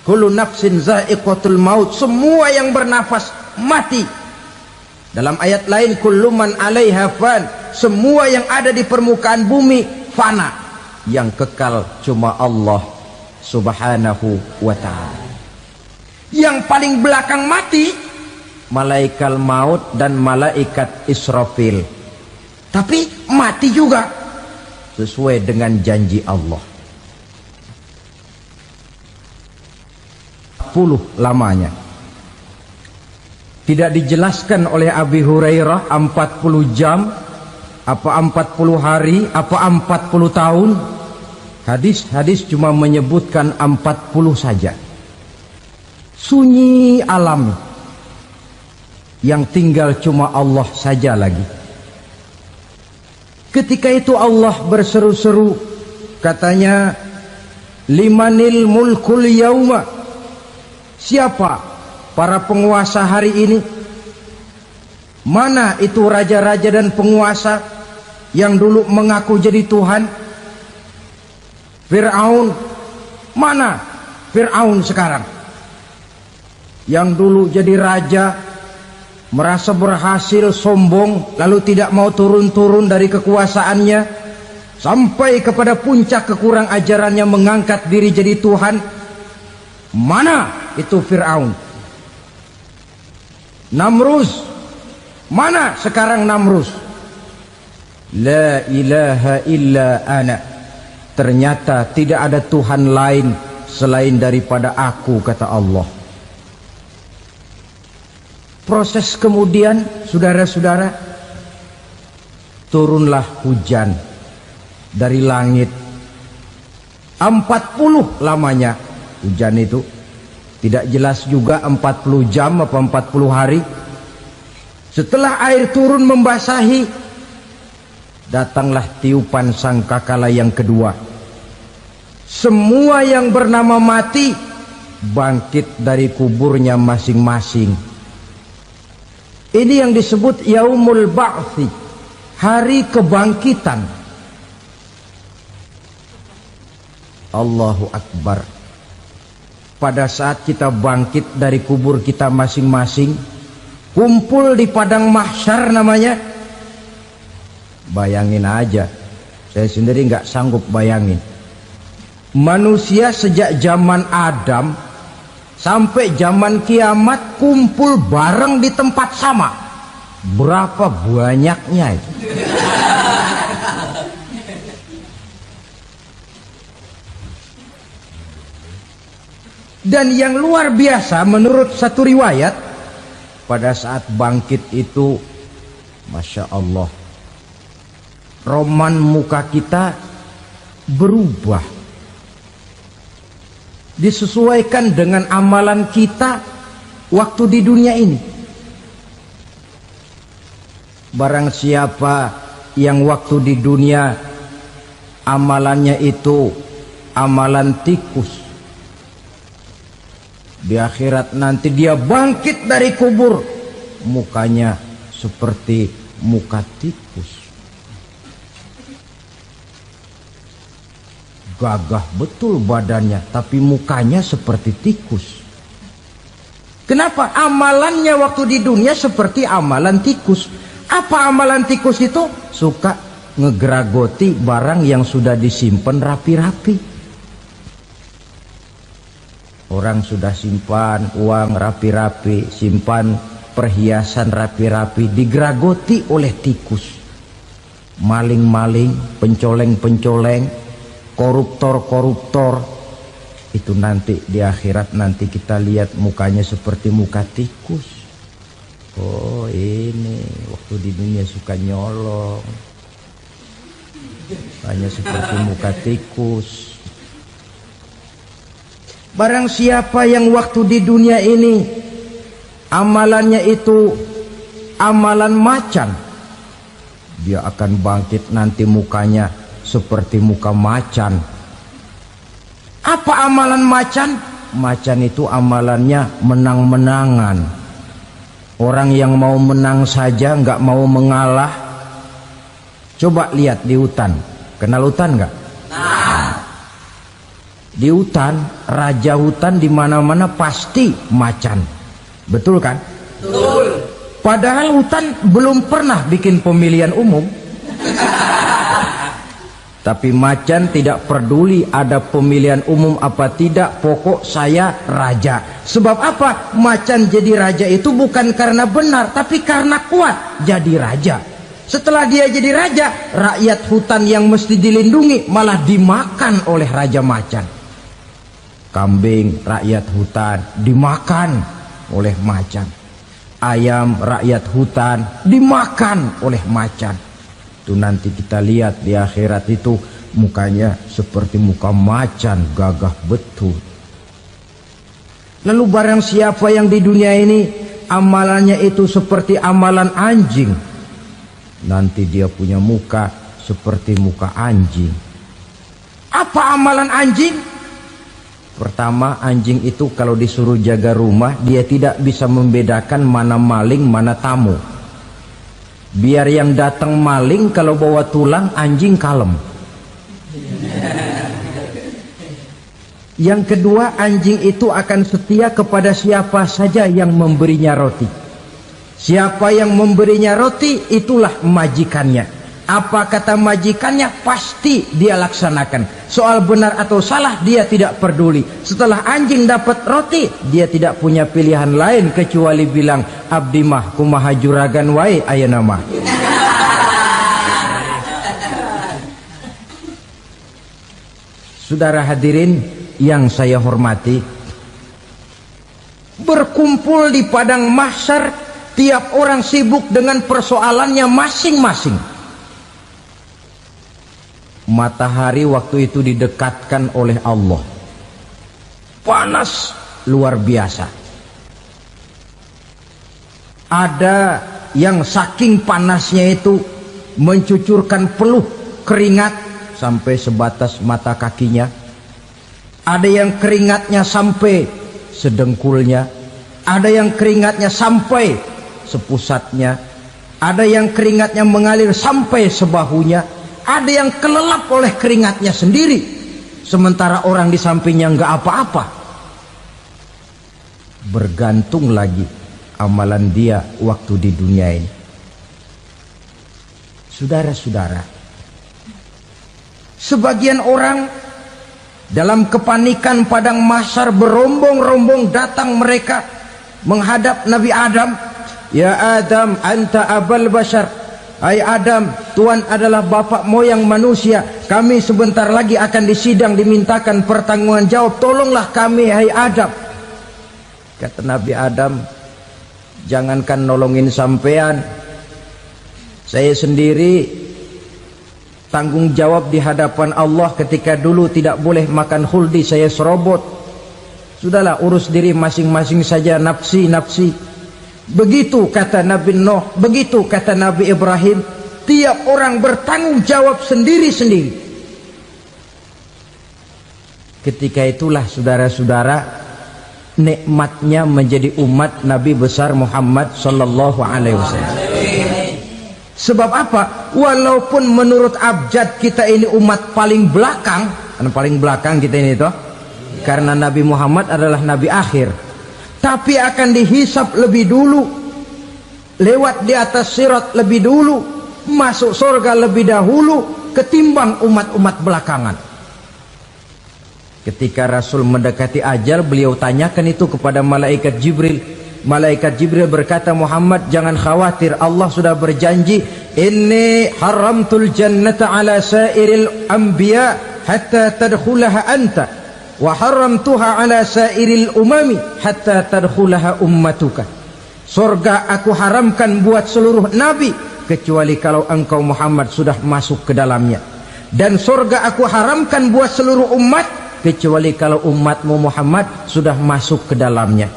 Speaker 1: Kullu nafsin za'iqatul maut, semua yang bernafas mati. Dalam ayat lain, kullu man 'alaiha fan, semua yang ada di permukaan bumi fana. Yang kekal cuma Allah Subhanahu wa ta'ala. Yang paling belakang mati malaikat maut dan malaikat Israfil. Tapi mati juga sesuai dengan janji Allah. 40 lamanya. Tidak dijelaskan oleh Abi Hurairah 40 jam, apa 40 hari, apa 40 tahun. Hadis-hadis cuma menyebutkan 40 saja. Sunyi alam yang tinggal cuma Allah saja lagi. Ketika itu Allah berseru-seru, katanya, limanil mulkul yauma, siapa para penguasa hari ini? Mana itu raja-raja dan penguasa yang dulu mengaku jadi Tuhan? Fir'aun, mana Fir'aun sekarang? Yang dulu jadi raja, merasa berhasil, sombong, lalu tidak mau turun-turun dari kekuasaannya, sampai kepada puncak kekurang ajarannya mengangkat diri jadi Tuhan. Mana itu Fir'aun? Namrus, mana sekarang Namrus? La ilaha illa ana, ternyata tidak ada Tuhan lain selain daripada aku, kata Allah. Proses kemudian, saudara-saudara, turunlah hujan dari langit. 40 lamanya hujan itu. Tidak jelas juga 40 jam apa 40 hari. Setelah air turun membasahi, datanglah tiupan sangkakala yang kedua. Semua yang bernama mati bangkit dari kuburnya masing-masing. Ini yang disebut Yaumul Ba'thi, hari kebangkitan. Allahu Akbar. Pada saat kita bangkit dari kubur kita masing-masing, kumpul di padang mahsyar namanya. Bayangin aja, saya sendiri nggak sanggup bayangin. Manusia sejak zaman Adam sampai zaman kiamat kumpul bareng di tempat sama. Berapa banyaknya itu? Dan yang luar biasa menurut satu riwayat, pada saat bangkit itu, Masya Allah, roman muka kita berubah, disesuaikan dengan amalan kita waktu di dunia ini. Barang siapa yang waktu di dunia amalannya itu amalan tikus, di akhirat nanti dia bangkit dari kubur, mukanya seperti muka tikus. Gagah betul badannya, tapi mukanya seperti tikus. Kenapa? Amalannya waktu di dunia seperti amalan tikus. Apa amalan tikus itu? Suka ngegeragoti barang yang sudah disimpan rapi-rapi. Orang sudah simpan uang rapi-rapi, simpan perhiasan rapi-rapi, digeragoti oleh tikus. Maling-maling, pencoleng-pencoleng, koruptor-koruptor. Itu nanti di akhirat nanti kita lihat mukanya seperti muka tikus. Oh ini waktu di dunia suka nyolong, hanya seperti muka tikus. Barang siapa yang waktu di dunia ini amalannya itu amalan macan, dia akan bangkit nanti mukanya seperti muka macan. Apa amalan macan? Macan itu amalannya menang-menangan. Orang yang mau menang saja nggak mau mengalah. Coba lihat di hutan, kenal hutan nggak? Di hutan, raja hutan di mana-mana pasti macan, betul kan? Betul. Padahal hutan belum pernah bikin pemilihan umum. Tapi macan tidak peduli ada pemilihan umum apa tidak, pokok saya raja. Sebab apa? Macan jadi raja itu bukan karena benar, tapi karena kuat jadi raja. Setelah dia jadi raja, rakyat hutan yang mesti dilindungi malah dimakan oleh raja macan. Kambing rakyat hutan dimakan oleh macan. Ayam rakyat hutan dimakan oleh macan. Itu nanti kita lihat di akhirat itu mukanya seperti muka macan, gagah betul. Lalu barang siapa yang di dunia ini amalannya itu seperti amalan anjing, nanti dia punya muka seperti muka anjing. Apa amalan anjing? Pertama, anjing itu kalau disuruh jaga rumah, dia tidak bisa membedakan mana maling, mana tamu. Biar yang datang maling, kalau bawa tulang, anjing kalem. Yang kedua, anjing itu akan setia kepada siapa saja yang memberinya roti. Siapa yang memberinya roti, itulah majikannya. Apa kata majikannya, pasti dia laksanakan. Soal benar atau salah, dia tidak peduli. Setelah anjing dapat roti, dia tidak punya pilihan lain kecuali bilang, abdi mah kumaha juragan wae ayeuna mah. Saudara hadirin yang saya hormati, berkumpul di padang mahsyar, tiap orang sibuk dengan persoalannya masing-masing. Matahari waktu itu didekatkan oleh Allah, panas luar biasa. Ada yang saking panasnya itu mencucurkan peluh keringat sampai sebatas mata kakinya. Ada yang keringatnya sampai sedengkulnya, ada yang keringatnya sampai sepusatnya, ada yang keringatnya mengalir sampai sebahunya. Ada yang kelelap oleh keringatnya sendiri, sementara orang di sampingnya nggak apa-apa. Bergantung lagi amalan dia waktu di dunia ini. Saudara-saudara, sebagian orang dalam kepanikan padang mahsyar berombong-rombong datang mereka menghadap Nabi Adam. Ya Adam, anta abal bashar. hai Adam, Tuhan adalah bapak moyang manusia, kami sebentar lagi akan disidang, dimintakan pertanggungan jawab, tolonglah kami hai Adam. Kata Nabi Adam, jangankan nolongin sampean, saya sendiri tanggung jawab di hadapan Allah ketika dulu tidak boleh makan khuldi, saya serobot. Sudahlah, urus diri masing-masing saja, nafsi. Begitu kata Nabi Nuh, begitu kata Nabi Ibrahim. Tiap orang bertanggung jawab sendiri-sendiri. Ketika itulah saudara-saudara, nikmatnya menjadi umat Nabi besar Muhammad sallallahu alaihi wasallam. Sebab apa? Walaupun menurut abjad kita ini umat paling belakang, paling belakang kita ini toh, karena Nabi Muhammad adalah Nabi akhir, tapi akan dihisap lebih dulu, lewat di atas sirat lebih dulu, masuk surga lebih dahulu ketimbang umat-umat belakangan. Ketika Rasul mendekati ajal, beliau tanyakan itu kepada malaikat Jibril. Malaikat Jibril berkata, Muhammad jangan khawatir, Allah sudah berjanji, inni haramtul jannata ala sairil anbiya hatta tadkhulaha anta, wa haramtuha ala sairil umami hatta tadkhulaha ummatuka. Surga aku haramkan buat seluruh nabi kecuali kalau engkau Muhammad sudah masuk ke dalamnya, dan surga aku haramkan buat seluruh umat kecuali kalau umatmu Muhammad sudah masuk ke dalamnya.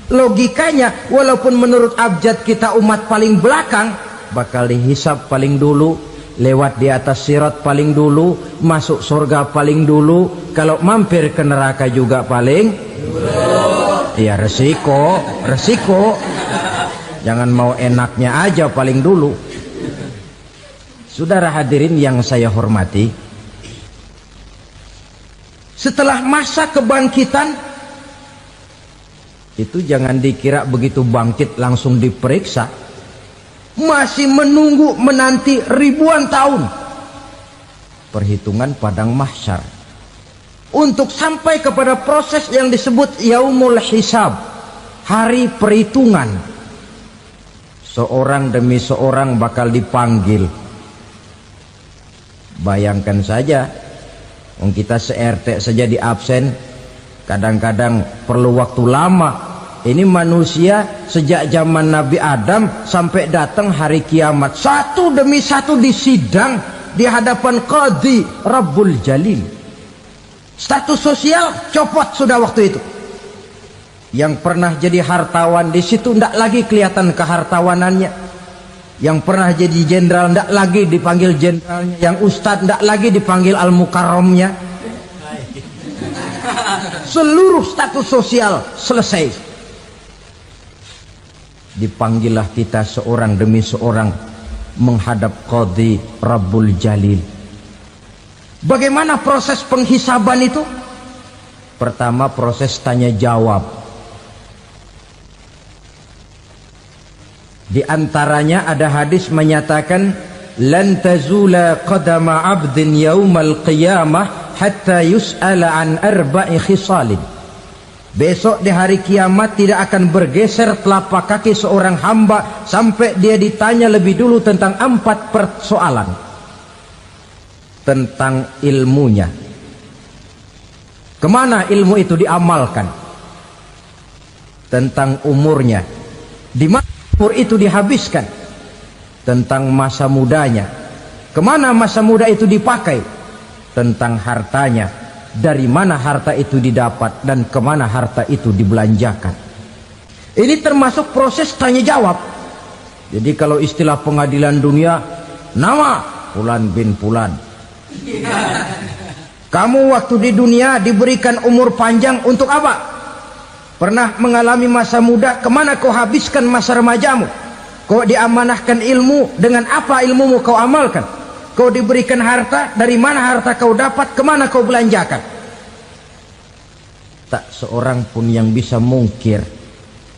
Speaker 1: Logikanya, walaupun menurut abjad kita umat paling belakang, bakal dihisap paling dulu, lewat di atas sirat paling dulu, masuk surga paling dulu, kalau mampir ke neraka juga paling dulu. Ya resiko. Jangan mau enaknya aja paling dulu. Saudara hadirin yang saya hormati, setelah masa kebangkitan itu jangan dikira begitu bangkit langsung diperiksa, masih menunggu menanti ribuan tahun perhitungan padang mahsyar untuk sampai kepada proses yang disebut yaumul hisab, hari perhitungan. Seorang demi seorang bakal dipanggil. Bayangkan saja, kita se-RT saja di absen, kadang-kadang perlu waktu lama. Ini manusia sejak zaman Nabi Adam sampai datang hari kiamat, satu demi satu disidang di hadapan Qadhi Rabbul Jalil. Status sosial copot sudah waktu itu. Yang pernah jadi hartawan di situ tidak lagi kelihatan kehartawanannya. Yang pernah jadi jenderal tidak lagi dipanggil jenderalnya. Yang ustadz tidak lagi dipanggil al-mukarramnya. Seluruh status sosial selesai. Dipanggillah kita seorang demi seorang menghadap Qadhi Rabbul Jalil. Bagaimana proses penghisaban itu? Pertama, proses tanya jawab. Di antaranya ada hadis menyatakan, lan tazula qadama 'abdin yaumal qiyamah hatta yus'ala an arba'i khisalin. Besok di hari kiamat tidak akan bergeser telapak kaki seorang hamba sampai dia ditanya lebih dulu tentang 4 persoalan. Tentang ilmunya, kemana ilmu itu diamalkan. Tentang umurnya, di mana umur itu dihabiskan. Tentang masa mudanya, kemana masa muda itu dipakai. Tentang hartanya, dari mana harta itu didapat dan kemana harta itu dibelanjakan. Ini termasuk proses tanya jawab. Jadi kalau istilah pengadilan dunia, nama Fulan bin Fulan. Kamu waktu di dunia diberikan umur panjang untuk apa? Pernah mengalami masa muda, kemana kau habiskan masa remajamu? Kau diamanahkan ilmu, dengan apa ilmumu kau amalkan? Kau diberikan harta, dari mana harta kau dapat, kemana kau belanjakan? Tak seorang pun yang bisa mungkir.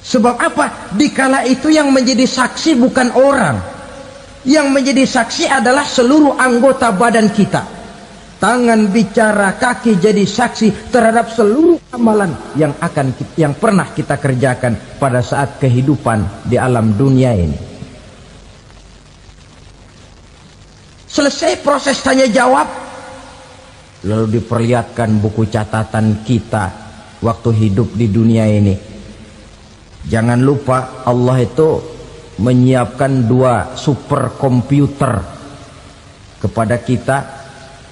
Speaker 1: Sebab apa? Dikala itu yang menjadi saksi bukan orang. Yang menjadi saksi adalah seluruh anggota badan kita. Tangan bicara, kaki jadi saksi terhadap seluruh amalan yang pernah kita kerjakan pada saat kehidupan di alam dunia ini. Selesai proses tanya jawab, lalu diperlihatkan buku catatan kita waktu hidup di dunia ini. Jangan lupa Allah itu menyiapkan 2 superkomputer kepada kita.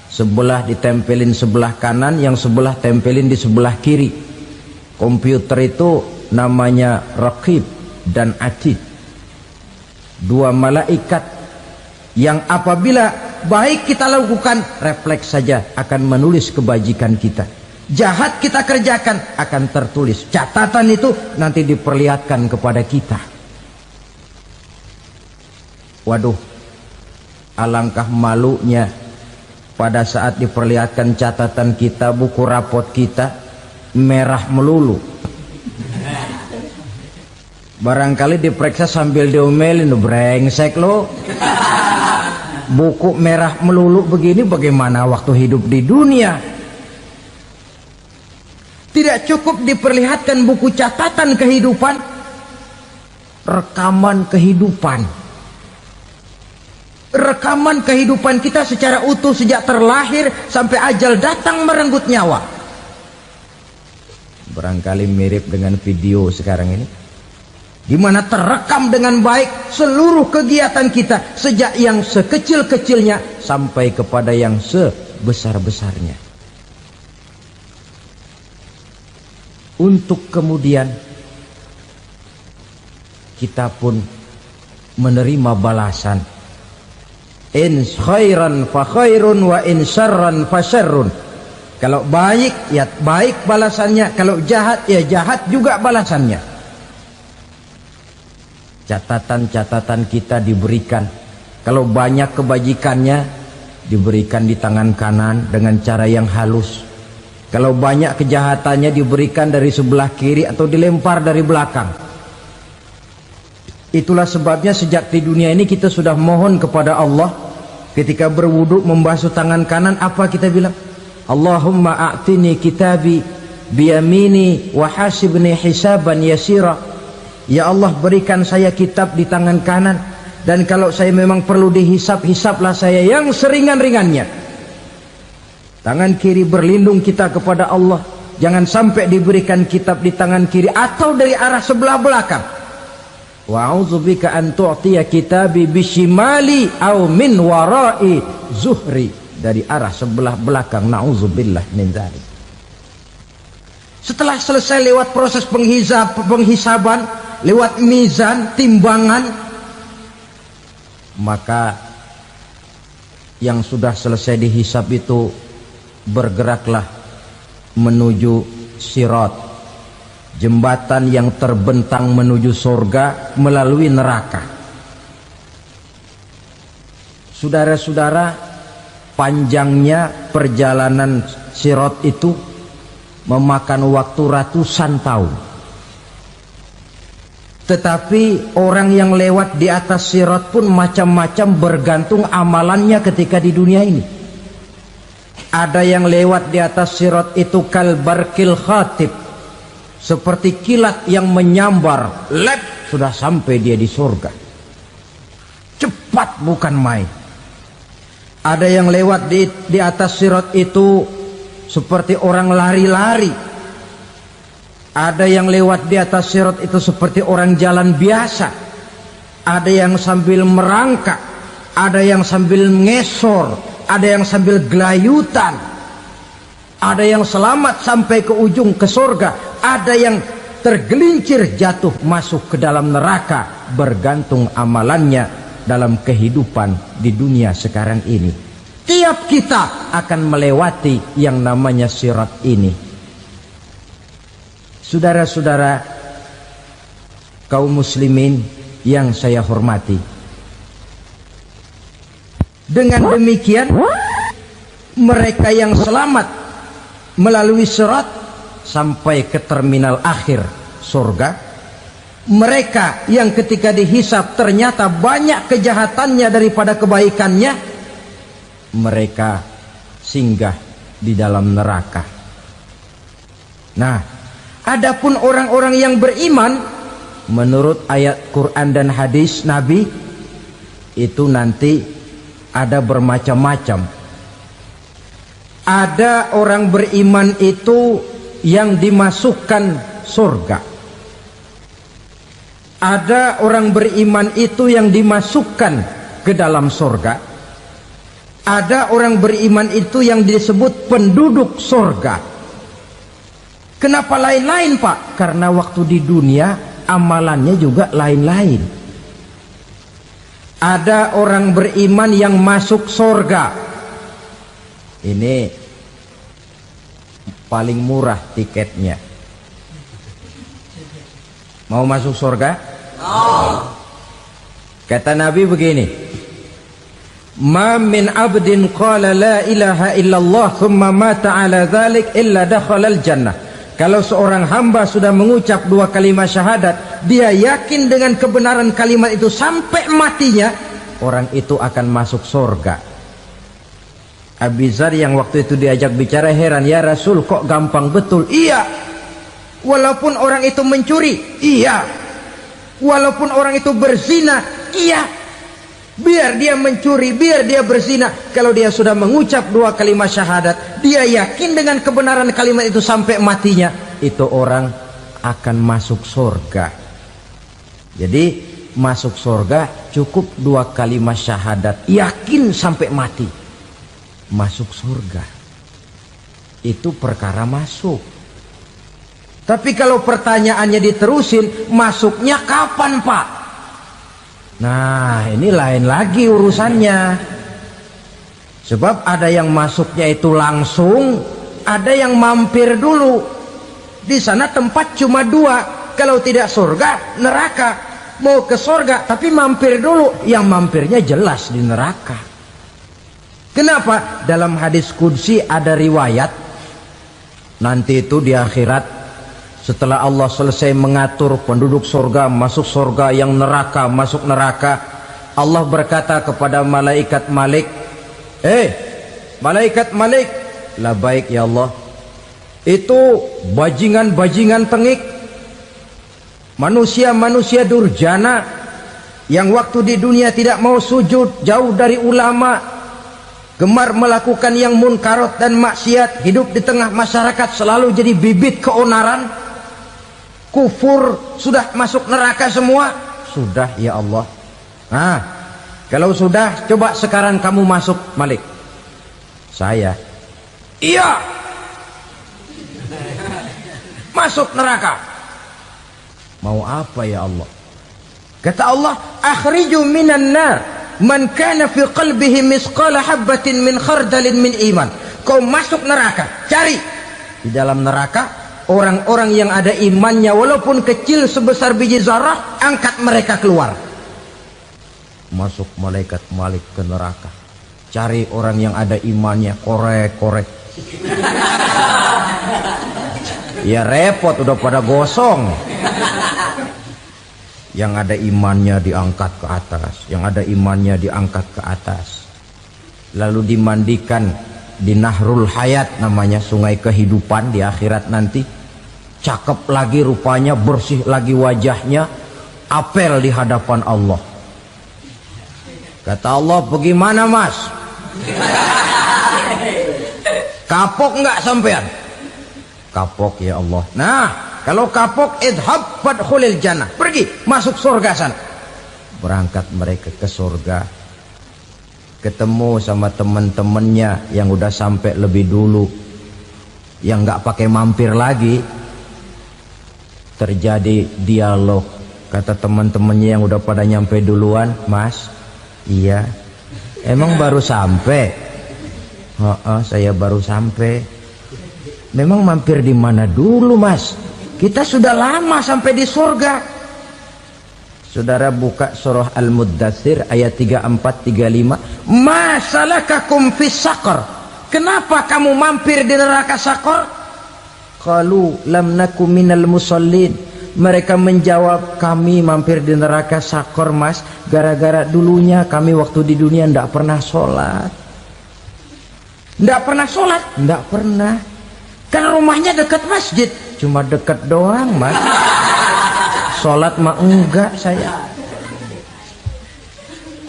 Speaker 1: Sebelah ditempelin sebelah kanan, yang sebelah tempelin di sebelah kiri. Komputer itu namanya Raqib dan Atid, 2 malaikat yang apabila baik kita lakukan, refleks saja akan menulis kebajikan kita. Jahat kita kerjakan, akan tertulis. Catatan itu nanti diperlihatkan kepada kita. Waduh, alangkah malunya pada saat diperlihatkan catatan kita, buku rapot kita merah melulu. Barangkali diperiksa sambil diomelin, brengsek lo. Buku merah melulu begini bagaimana waktu hidup di dunia? Tidak cukup diperlihatkan buku catatan kehidupan, rekaman kehidupan. Rekaman kehidupan kita secara utuh sejak terlahir sampai ajal datang merenggut nyawa. Barangkali mirip dengan video sekarang ini, di mana terekam dengan baik seluruh kegiatan kita sejak yang sekecil-kecilnya sampai kepada yang sebesar-besarnya. Untuk kemudian kita pun menerima balasan. In khairan fa khairun wa in syarran fa syarrun. Kalau baik ya baik balasannya, kalau jahat ya jahat juga balasannya. Catatan-catatan kita diberikan. Kalau banyak kebajikannya diberikan di tangan kanan dengan cara yang halus. Kalau banyak kejahatannya diberikan dari sebelah kiri atau dilempar dari belakang. Itulah sebabnya sejak di dunia ini kita sudah mohon kepada Allah. Ketika berwudu membasuh tangan kanan, apa kita bilang? Allahumma a'tini kitabi biyamini wa hasibni hisaban yasira. Ya Allah, berikan saya kitab di tangan kanan, dan kalau saya memang perlu dihisap, hisaplah saya yang seringan-ringannya. Tangan kiri berlindung kita kepada Allah, jangan sampai diberikan kitab di tangan kiri atau dari arah sebelah belakang. Wa a'udzubika an tu'tiya kitabi bishimali aw min wara'i zuhri, dari arah sebelah belakang. Na'udzubillah min dzalik. Setelah selesai lewat proses penghisaban, lewat mizan, timbangan, maka yang sudah selesai dihisab itu bergeraklah menuju sirat, jembatan yang terbentang menuju surga melalui neraka. Saudara-saudara, panjangnya perjalanan sirat itu memakan waktu ratusan tahun. Tetapi orang yang lewat di atas sirat pun macam-macam, bergantung amalannya ketika di dunia ini. Ada yang lewat di atas sirat itu kal barqil khatib, seperti kilat yang menyambar, lep, sudah sampai dia di surga. Cepat bukan main. Ada yang lewat di atas sirat itu seperti orang lari-lari. Ada yang lewat di atas sirat itu seperti orang jalan biasa. Ada yang sambil merangkak, ada yang sambil ngesor, ada yang sambil gelayutan, ada yang selamat sampai ke ujung ke surga, ada yang tergelincir jatuh masuk ke dalam neraka, bergantung amalannya dalam kehidupan di dunia sekarang ini. Tiap kita akan melewati yang namanya sirat ini. Saudara-saudara kaum muslimin yang saya hormati, dengan demikian mereka yang selamat melalui sirat sampai ke terminal akhir surga, mereka yang ketika dihisab ternyata banyak kejahatannya daripada kebaikannya, mereka singgah di dalam neraka. Nah, adapun orang-orang yang beriman menurut ayat Quran dan hadis Nabi, itu nanti ada bermacam-macam. Ada orang beriman itu yang dimasukkan surga. Ada orang beriman itu yang dimasukkan ke dalam surga. Ada orang beriman itu yang disebut penduduk surga. Kenapa lain-lain, Pak? Karena waktu di dunia amalannya juga lain-lain. Ada orang beriman yang masuk surga. Ini paling murah tiketnya. Mau masuk surga? Kata Nabi begini, ma min abdin qala la ilaha illallah thumma mata ala dhalik illa dakhalal jannah. Kalau seorang hamba sudah mengucap dua kalimat syahadat, dia yakin dengan kebenaran kalimat itu sampai matinya, orang itu akan masuk surga. Abi Dzar yang waktu itu diajak bicara heran, ya Rasul kok gampang betul? Iya, walaupun orang itu mencuri, iya, walaupun orang itu berzina, iya. Biar dia mencuri, biar dia berzina, kalau dia sudah mengucap dua kalimat syahadat, dia yakin dengan kebenaran kalimat itu sampai matinya, itu orang akan masuk surga. Jadi masuk surga cukup dua kalimat syahadat, yakin sampai mati, masuk surga. Itu perkara masuk. Tapi kalau pertanyaannya diterusin, masuknya kapan, Pak? Nah, ini lain lagi urusannya. Sebab ada yang masuknya itu langsung, ada yang mampir dulu. Di sana tempat cuma dua, kalau tidak surga, neraka. Mau ke surga tapi mampir dulu, yang mampirnya jelas di neraka. Kenapa? Dalam hadis qudsi ada riwayat, nanti itu di akhirat, setelah Allah selesai mengatur penduduk surga masuk surga, yang neraka masuk neraka, Allah berkata kepada malaikat Malik, malaikat Malik, labaik ya Allah, itu bajingan-bajingan tengik, manusia-manusia durjana yang waktu di dunia tidak mau sujud, jauh dari ulama, gemar melakukan yang munkarat dan maksiat, hidup di tengah masyarakat selalu jadi bibit keonaran, kufur, sudah masuk neraka semua. Sudah ya Allah. Nah, kalau sudah, coba sekarang kamu masuk, Malik. Saya, iya, masuk neraka. Mau apa ya Allah? Kata Allah, akhriju minan nar man kana fi qalbihi misqala habatin min khardalin min iman. Kau masuk neraka, cari di dalam neraka orang-orang yang ada imannya walaupun kecil sebesar biji zarah, angkat mereka keluar. Masuk malaikat Malik ke neraka, cari orang yang ada imannya, korek-korek. Ya repot, udah pada gosong. Yang ada imannya diangkat ke atas, yang ada imannya diangkat ke atas, lalu dimandikan di Nahrul Hayat, namanya sungai kehidupan di akhirat nanti. Cakep lagi rupanya, bersih lagi wajahnya, apel di hadapan Allah. Kata Allah, bagaimana Mas? Kapok nggak sampean? Kapok ya Allah. Nah, kalau kapok, idhab fadkhulil jannah, pergi masuk surga sana. Berangkat mereka ke surga, ketemu sama teman-temannya yang udah sampai lebih dulu, yang nggak pakai mampir lagi. Terjadi dialog. Kata teman-temannya yang udah pada nyampe duluan, Mas, iya, emang baru sampai? Saya baru sampai. Memang mampir di mana dulu, Mas? Kita sudah lama sampai di surga. Saudara buka surah Al-Muddatsir ayat 34-35. Ma salakakum fis saqar? Kenapa kamu mampir di neraka Saqar? Qalu lam naku minal musallin. Mereka menjawab, kami mampir di neraka Saqar, Mas, gara-gara dulunya kami waktu di dunia ndak pernah sholat. Ndak pernah sholat? Ndak pernah. Kan rumahnya dekat masjid, cuma dekat doang, Mas. Sholat mah enggak saya.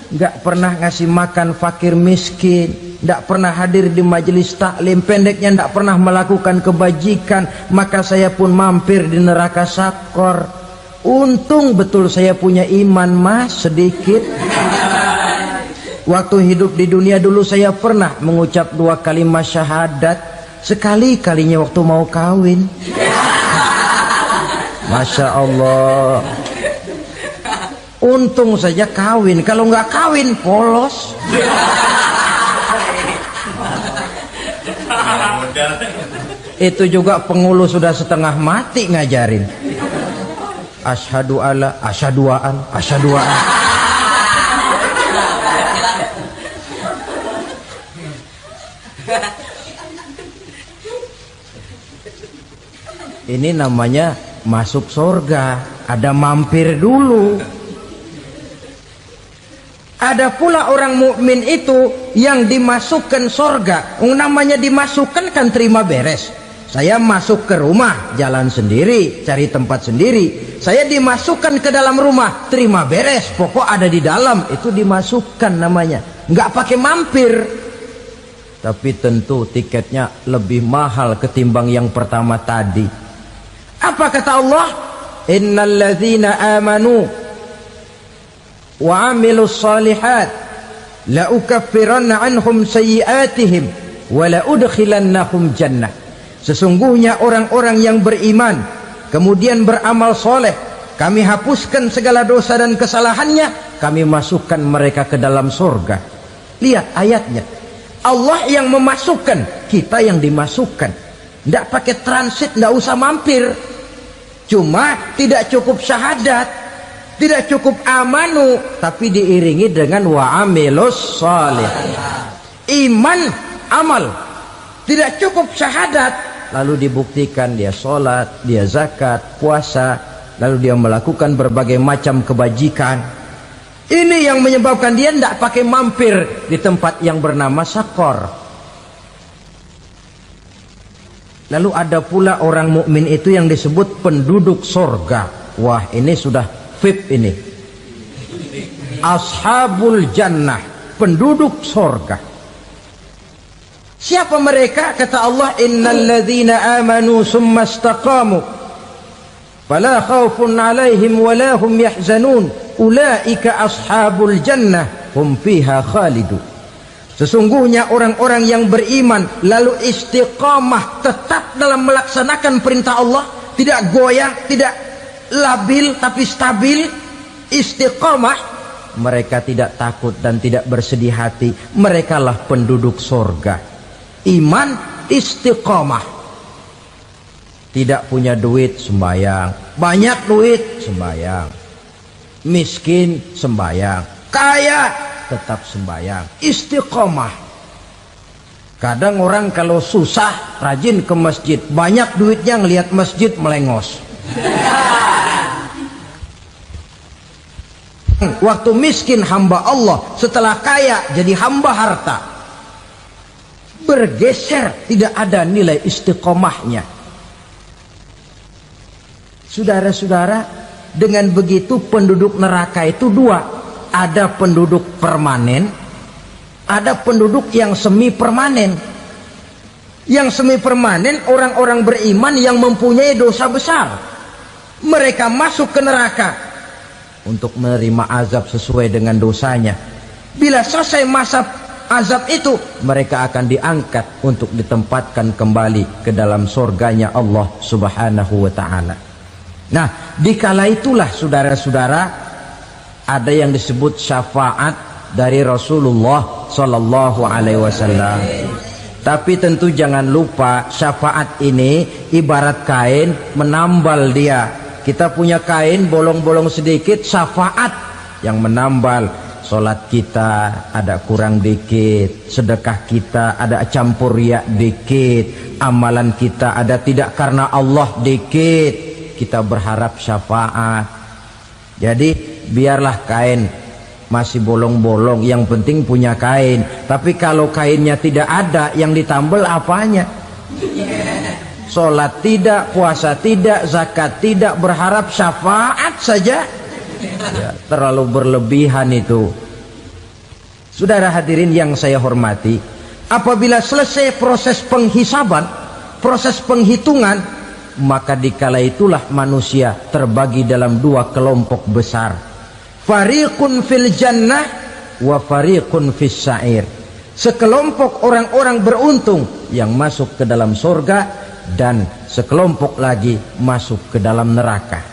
Speaker 1: nggak pernah ngasih makan fakir miskin, nggak pernah hadir di majelis taklim, pendeknya nggak pernah melakukan kebajikan, maka saya pun mampir di neraka sakor. Untung betul saya punya iman mas sedikit. Waktu hidup di dunia dulu saya pernah mengucap 2 kalimat syahadat, sekali-kalinya waktu mau kawin. Masya Allah. Untung saja kawin, kalau nggak kawin polos. Itu juga pengulu sudah setengah mati ngajarin. Asyhadu alla, asyaduaan, asyaduaan. Ini namanya masuk surga, ada mampir dulu. Ada pula orang mukmin itu yang dimasukkan surga. Namanya dimasukkan kan terima beres. Saya masuk ke rumah, jalan sendiri, cari tempat sendiri. Saya dimasukkan ke dalam rumah, terima beres, pokok ada di dalam, itu dimasukkan namanya. Nggak pakai mampir. Tapi tentu tiketnya lebih mahal ketimbang yang pertama tadi. Apa kata Allah? Innal ladzina amanu wa amilus salihat la ukaffiranna anhum sayyi'atihim wa la udkhilannahum jannah. Sesungguhnya orang-orang yang beriman kemudian beramal soleh, kami hapuskan segala dosa dan kesalahannya, kami masukkan mereka ke dalam surga. Lihat ayatnya, Allah yang memasukkan, kita yang dimasukkan. Tidak pakai transit, tidak usah mampir. Cuma tidak cukup syahadat, tidak cukup amanu, tapi diiringi dengan wa'amilus salih. Iman, amal. Tidak cukup syahadat, lalu dibuktikan dia sholat, dia zakat, puasa, lalu dia melakukan berbagai macam kebajikan. Ini yang menyebabkan dia tidak pakai mampir di tempat yang bernama sakor. Lalu ada pula orang mukmin itu yang disebut penduduk sorga. Wah, ini sudah VIP ini. Ashabul jannah, penduduk sorga. Siapa mereka? Kata Allah, innal ladzina amanu summa istaqamu fala khaufun alaihim wala hum yahzanun ulaika ashabul jannah hum fiha khalidun. Sesungguhnya orang-orang yang beriman lalu istiqamah, tetap dalam melaksanakan perintah Allah, tidak goyah, tidak labil tapi stabil, istiqamah, mereka tidak takut dan tidak bersedih hati. Merekalah penduduk surga. Iman, istiqamah. Tidak punya duit, sembayang. Banyak duit, sembayang. Miskin, sembayang. Kaya, tetap sembahyang, istiqomah. Kadang orang kalau susah rajin ke masjid, banyak duitnya ngelihat masjid melengos. Waktu miskin hamba Allah, setelah kaya jadi hamba harta. Bergeser, tidak ada nilai istiqomahnya. Saudara-saudara, dengan begitu penduduk neraka itu dua. Ada penduduk permanen, ada penduduk yang semi permanen. Yang semi permanen orang-orang beriman yang mempunyai dosa besar. Mereka masuk ke neraka untuk menerima azab sesuai dengan dosanya. Bila selesai masa azab itu, mereka akan diangkat untuk ditempatkan kembali ke dalam surganya Allah Subhanahu wa ta'ala. Nah, dikala itulah saudara-saudara, ada yang disebut syafaat dari Rasulullah Sallallahu Alaihi Wasallam. Tapi tentu jangan lupa, syafaat ini ibarat kain menambal dia. Kita punya kain bolong-bolong sedikit, syafaat yang menambal. Solat kita ada kurang dikit, sedekah kita ada campur riak dikit, amalan kita ada tidak karena Allah dikit, kita berharap syafaat. Jadi biarlah kain masih bolong-bolong, yang penting punya kain. Tapi kalau kainnya tidak ada, yang ditambal apanya? Sholat tidak, puasa tidak, zakat tidak, berharap syafaat saja. Ya, terlalu berlebihan itu. Saudara hadirin yang saya hormati, apabila selesai proses penghisaban, proses penghitungan, maka dikala itulah manusia terbagi dalam dua kelompok besar. Fariqun fil jannah wa fariqun fis sa'ir. Sekelompok orang-orang beruntung yang masuk ke dalam surga, dan sekelompok lagi masuk ke dalam neraka.